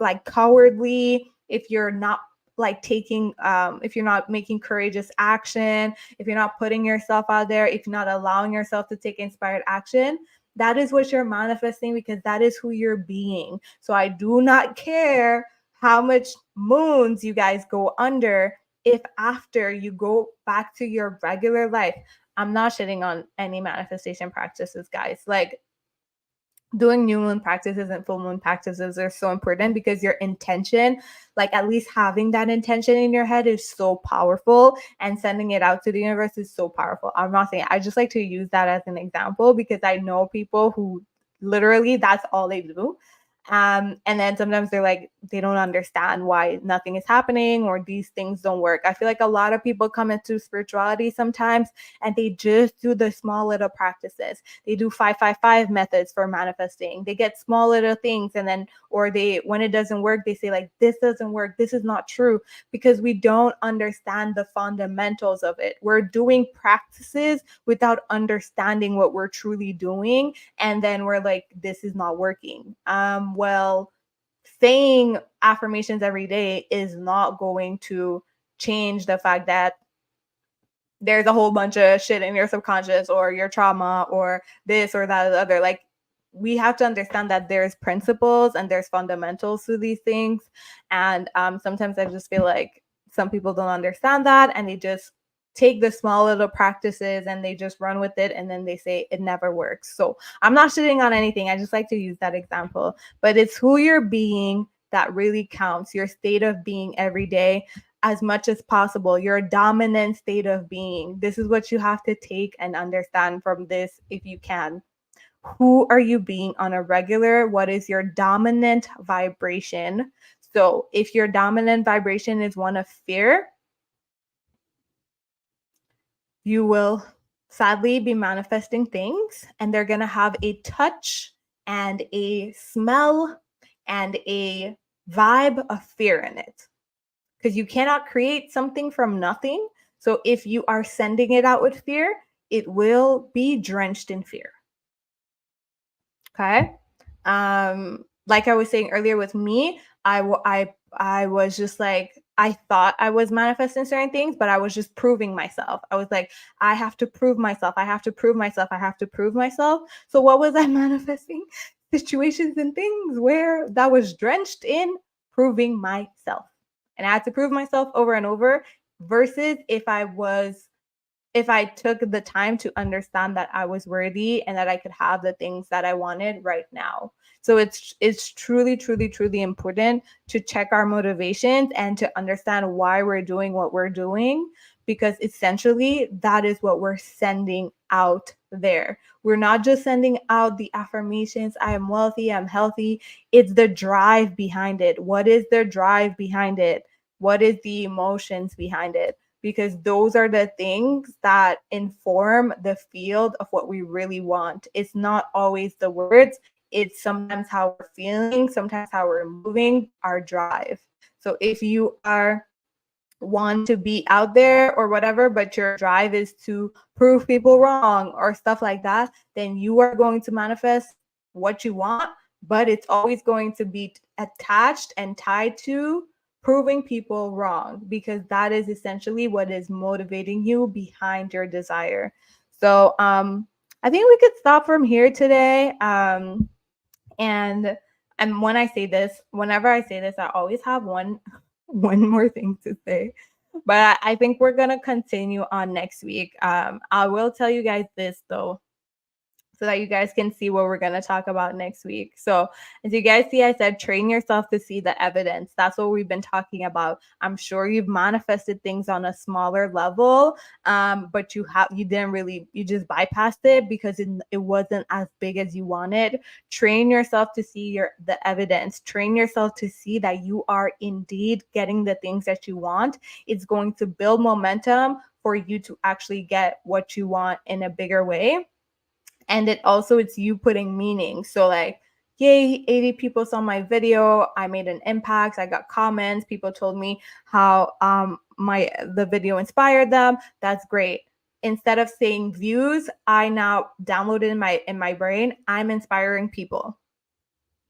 S1: like cowardly, if you're not like taking if you're not making courageous action, if you're not putting yourself out there, if you're not allowing yourself to take inspired action, that is what you're manifesting because that is who you're being. So I do not care how much moons you guys go under if after you go back to your regular life. I'm not shitting on any manifestation practices, guys. Like, doing new moon practices and full moon practices are so important because your intention, like at least having that intention in your head, is so powerful, and sending it out to the universe is so powerful. I'm not saying, I just like to use that as an example because I know people who literally that's all they do. And then sometimes they're like, they don't understand why nothing is happening or these things don't work. I feel like a lot of people come into spirituality sometimes and they just do the small little practices. They do 5-5-5 methods for manifesting. They get small little things and then, or they, when it doesn't work, they say like, this doesn't work, this is not true, because we don't understand the fundamentals of it. We're doing practices without understanding what we're truly doing. And then we're like, this is not working. Well, saying affirmations every day is not going to change the fact that there's a whole bunch of shit in your subconscious or your trauma or this or that or the other. Like, we have to understand that there's principles and there's fundamentals to these things. And sometimes I just feel like some people don't understand that and they just take the small little practices and they just run with it and then they say it never works. So I'm not shitting on anything. I just like to use that example. But it's who you're being that really counts, your state of being every day as much as possible, your dominant state of being. This is what you have to take and understand from this if you can. Who are you being on a regular? What is your dominant vibration? So if your dominant vibration is one of fear, you will sadly be manifesting things and they're going to have a touch and a smell and a vibe of fear in it, because you cannot create something from nothing. So if you are sending it out with fear, it will be drenched in fear. Okay. Like I was saying earlier with me, I was just like, I thought I was manifesting certain things, but I was just proving myself. I was like, I have to prove myself. I have to prove myself. I have to prove myself. So what was I manifesting? Situations and things where that was drenched in proving myself. And I had to prove myself over and over versus if I was if I took the time to understand that I was worthy and that I could have the things that I wanted right now. So it's truly, truly, truly important to check our motivations and to understand why we're doing what we're doing, because essentially that is what we're sending out there. We're not just sending out the affirmations, I am wealthy, I'm healthy. It's the drive behind it. What is the drive behind it? What is the emotions behind it? Because those are the things that inform the field of what we really want. It's not always the words, it's sometimes how we're feeling, sometimes how we're moving, our drive. So if you are want to be out there or whatever, but your drive is to prove people wrong or stuff like that, then you are going to manifest what you want, but it's always going to be attached and tied to proving people wrong, because that is essentially what is motivating you behind your desire. So I think we could stop from here today. And when I say this, whenever I say this, I always have one more thing to say. But I think we're gonna continue on next week. I will tell you guys this though, so that you guys can see what we're going to talk about next week. So, as you guys see, I said train yourself to see the evidence. That's what we've been talking about. I'm sure you've manifested things on a smaller level, but you just bypassed it because it wasn't as big as you wanted. Train yourself to see the evidence. Train yourself to see that you are indeed getting the things that you want. It's going to build momentum for you to actually get what you want in a bigger way. And it's you putting meaning. So like, yay, 80 people saw my video, I made an impact, I got comments, people told me how the video inspired them. That's great. Instead of saying views, I now downloaded in my brain, I'm inspiring people.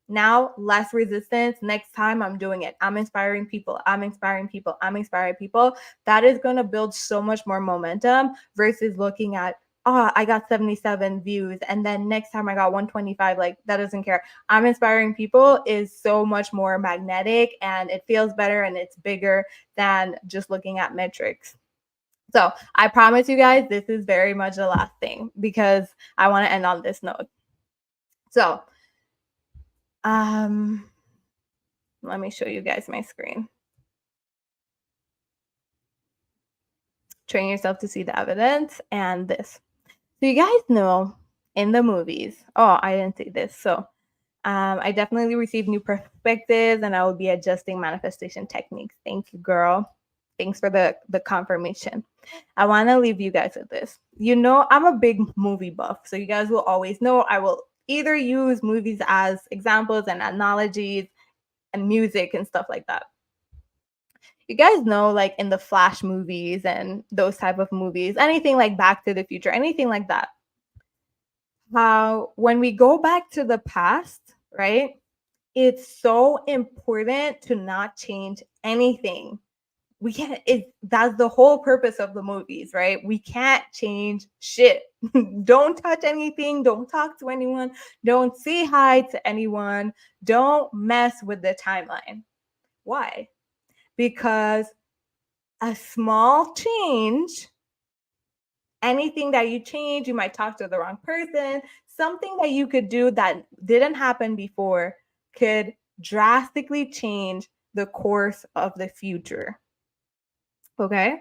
S1: Now less resistance. Next time I'm doing it, I'm inspiring people, I'm inspiring people, I'm inspiring people. That is going to build so much more momentum versus looking at, oh, I got 77 views and then next time I got 125. Like, that doesn't care. I'm inspiring people is so much more magnetic and it feels better and it's bigger than just looking at metrics. So I promise you guys, this is very much the last thing because I want to end on this note. So let me show you guys my screen. Train yourself to see the evidence and this. So you guys know in the movies, oh, I didn't say this. So I definitely received new perspectives and I will be adjusting manifestation techniques. Thank you, girl. Thanks for the confirmation. I want to leave you guys with this. You know, I'm a big movie buff. So you guys will always know I will either use movies as examples and analogies and music and stuff like that. You guys know, like in the Flash movies and those type of movies, anything like Back to the Future, anything like that, how when we go back to the past, right, it's so important to not change anything. We can't, that's the whole purpose of the movies, right? We can't change shit. Don't touch anything, don't talk to anyone, don't say hi to anyone, don't mess with the timeline. Why? Because a small change, anything that you change, you might talk to the wrong person, something that you could do that didn't happen before could drastically change the course of the future. Okay?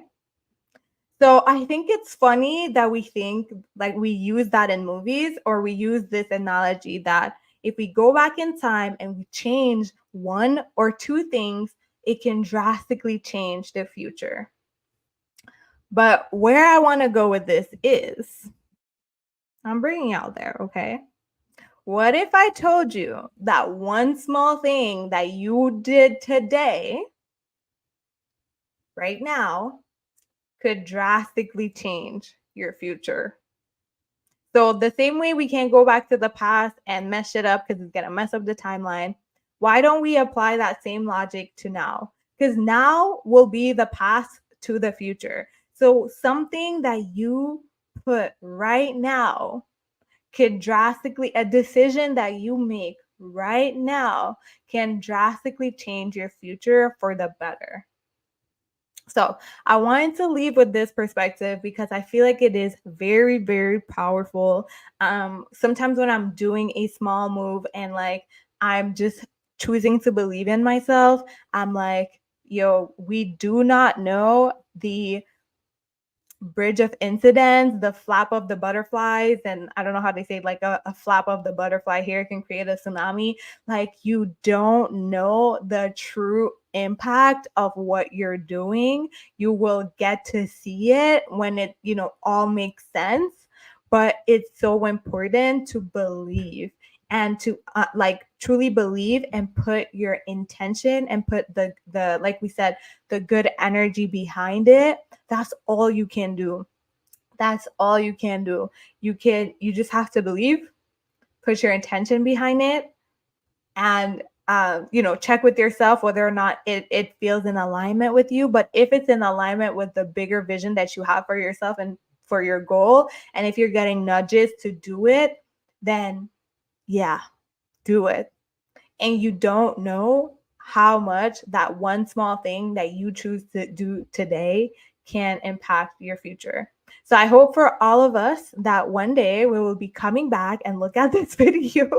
S1: So I think it's funny that we think like we use that in movies, or we use this analogy that if we go back in time and we change one or two things, it can drastically change the future. But where I want to go with this is, I'm bringing out there, okay? What if I told you that one small thing that you did today, right now, could drastically change your future? So the same way we can't go back to the past and mess it up because it's going to mess up the timeline, why don't we apply that same logic to now? Because now will be the past to the future. So something that you put right now can drastically, a decision that you make right now can drastically change your future for the better. So I wanted to leave with this perspective because I feel like it is very, very powerful. Sometimes when I'm doing a small move and like I'm just choosing to believe in myself, I'm like, yo, we do not know the bridge of incidents, the flap of the butterflies, and I don't know how they say like a flap of the butterfly here can create a tsunami. Like you don't know the true impact of what you're doing. You will get to see it when it, all makes sense. But it's so important to believe and to like truly believe and put your intention and put the like we said, the good energy behind it. That's all you can do. That's all you can do. You just have to believe, put your intention behind it, and check with yourself whether or not it feels in alignment with you. But if it's in alignment with the bigger vision that you have for yourself and for your goal, and if you're getting nudges to do it, then yeah, do it. And you don't know how much that one small thing that you choose to do today can impact your future. So I hope for all of us that one day we will be coming back and look at this video,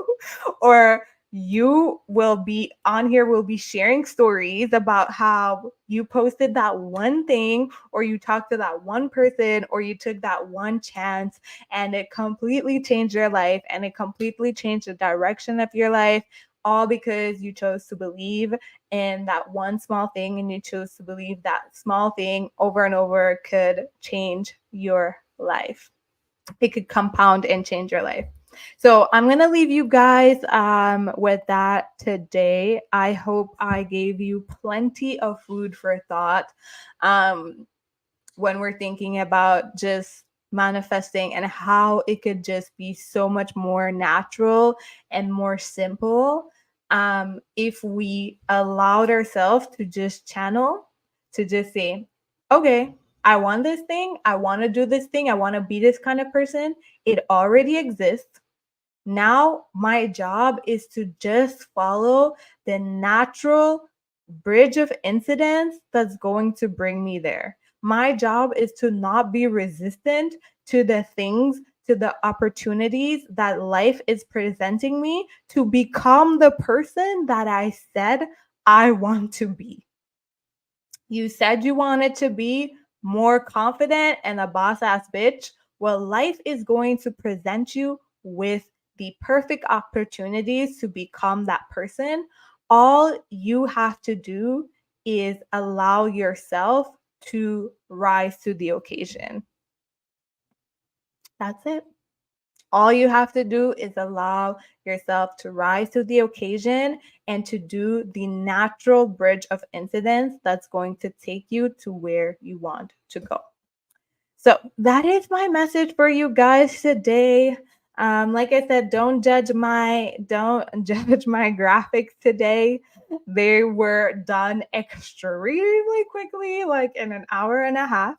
S1: or you will be on here, will be sharing stories about how you posted that one thing, or you talked to that one person, or you took that one chance and it completely changed your life and it completely changed the direction of your life, all because you chose to believe in that one small thing, and you chose to believe that small thing over and over could change your life. It could compound and change your life. So I'm going to leave you guys with that today. I hope I gave you plenty of food for thought when we're thinking about just manifesting and how it could just be so much more natural and more simple if we allowed ourselves to just channel, to just say, okay, I want this thing, I want to do this thing, I want to be this kind of person. It already exists. Now my job is to just follow the natural bridge of incidents that's going to bring me there. My job is to not be resistant to the things, to the opportunities that life is presenting me to become the person that I said I want to be. You said you wanted to be more confident and a boss ass bitch. Well, life is going to present you with the perfect opportunities to become that person. All you have to do is allow yourself to rise to the occasion. That's it. All you have to do is allow yourself to rise to the occasion and to do the natural bridge of incidents that's going to take you to where you want to go. So that is my message for you guys today. Like I said, don't judge my graphics today. They were done extremely quickly, like in an hour and a half.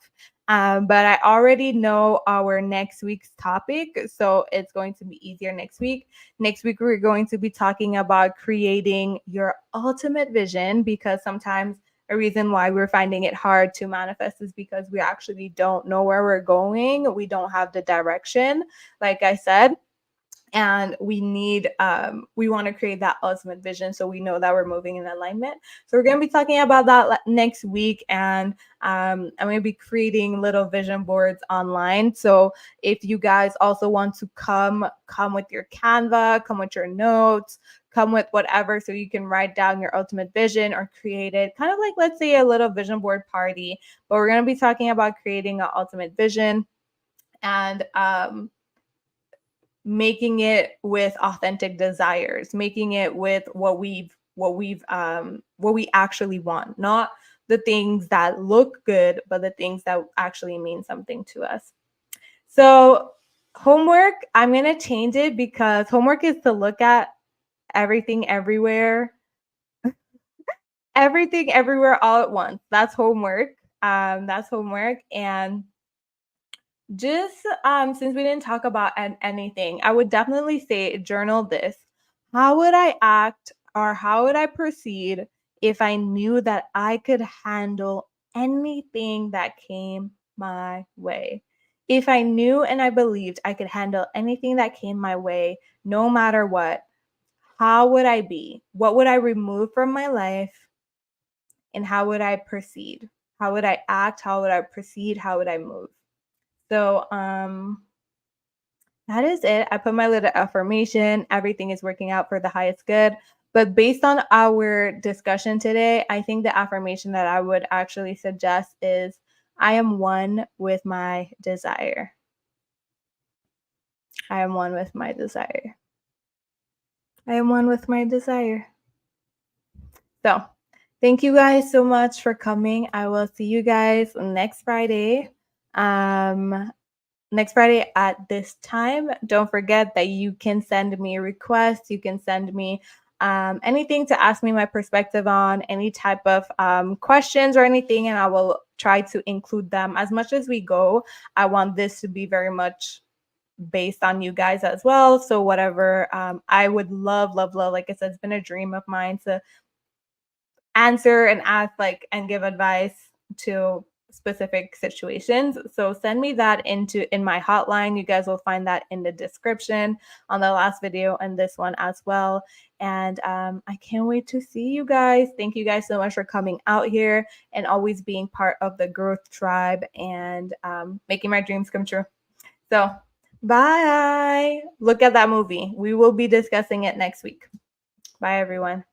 S1: But I already know our next week's topic, so it's going to be easier next week. Next week, we're going to be talking about creating your ultimate vision, because sometimes a reason why we're finding it hard to manifest is because we actually don't know where we're going. We don't have the direction, like I said. And we want to create that ultimate vision so we know that we're moving in alignment. So we're going to be talking about that next week, and I'm going to be creating little vision boards online. So if you guys also want to come with your Canva, come with your notes, come with whatever, so you can write down your ultimate vision or create it, kind of like, let's say, a little vision board party. But we're going to be talking about creating an ultimate vision and making it with authentic desires, making it with what we actually want, not the things that look good, but the things that actually mean something to us. So homework, I'm going to change it, because homework is to look at everything everywhere everything everywhere all at once. That's homework. That's homework. And just since we didn't talk about anything, I would definitely say journal this. How would I act, or how would I proceed if I knew that I could handle anything that came my way. If I knew and I believed I could handle anything that came my way, no matter what, how would I be? What would I remove from my life? And how would I proceed? How would I act? How would I proceed? How would I move? So, that is it. I put my little affirmation. Everything is working out for the highest good. But based on our discussion today, I think the affirmation that I would actually suggest is I am one with my desire. I am one with my desire. I am one with my desire. So, thank you guys so much for coming. I will see you guys next Friday. Next Friday at this time. Don't forget that you can send me requests. You can send me anything to ask me my perspective on, any type of questions or anything, and I will try to include them as much as we go. I want this to be very much based on you guys as well. So whatever, I would love, like I said, it's been a dream of mine to answer and ask and give advice to specific situations. So send me that in my hotline. You guys will find that in the description on the last video and this one as well. And I can't wait to see you guys. Thank you guys so much for coming out here and always being part of the growth tribe and making my dreams come true. So bye. Look at that movie. We will be discussing it next week. Bye, everyone.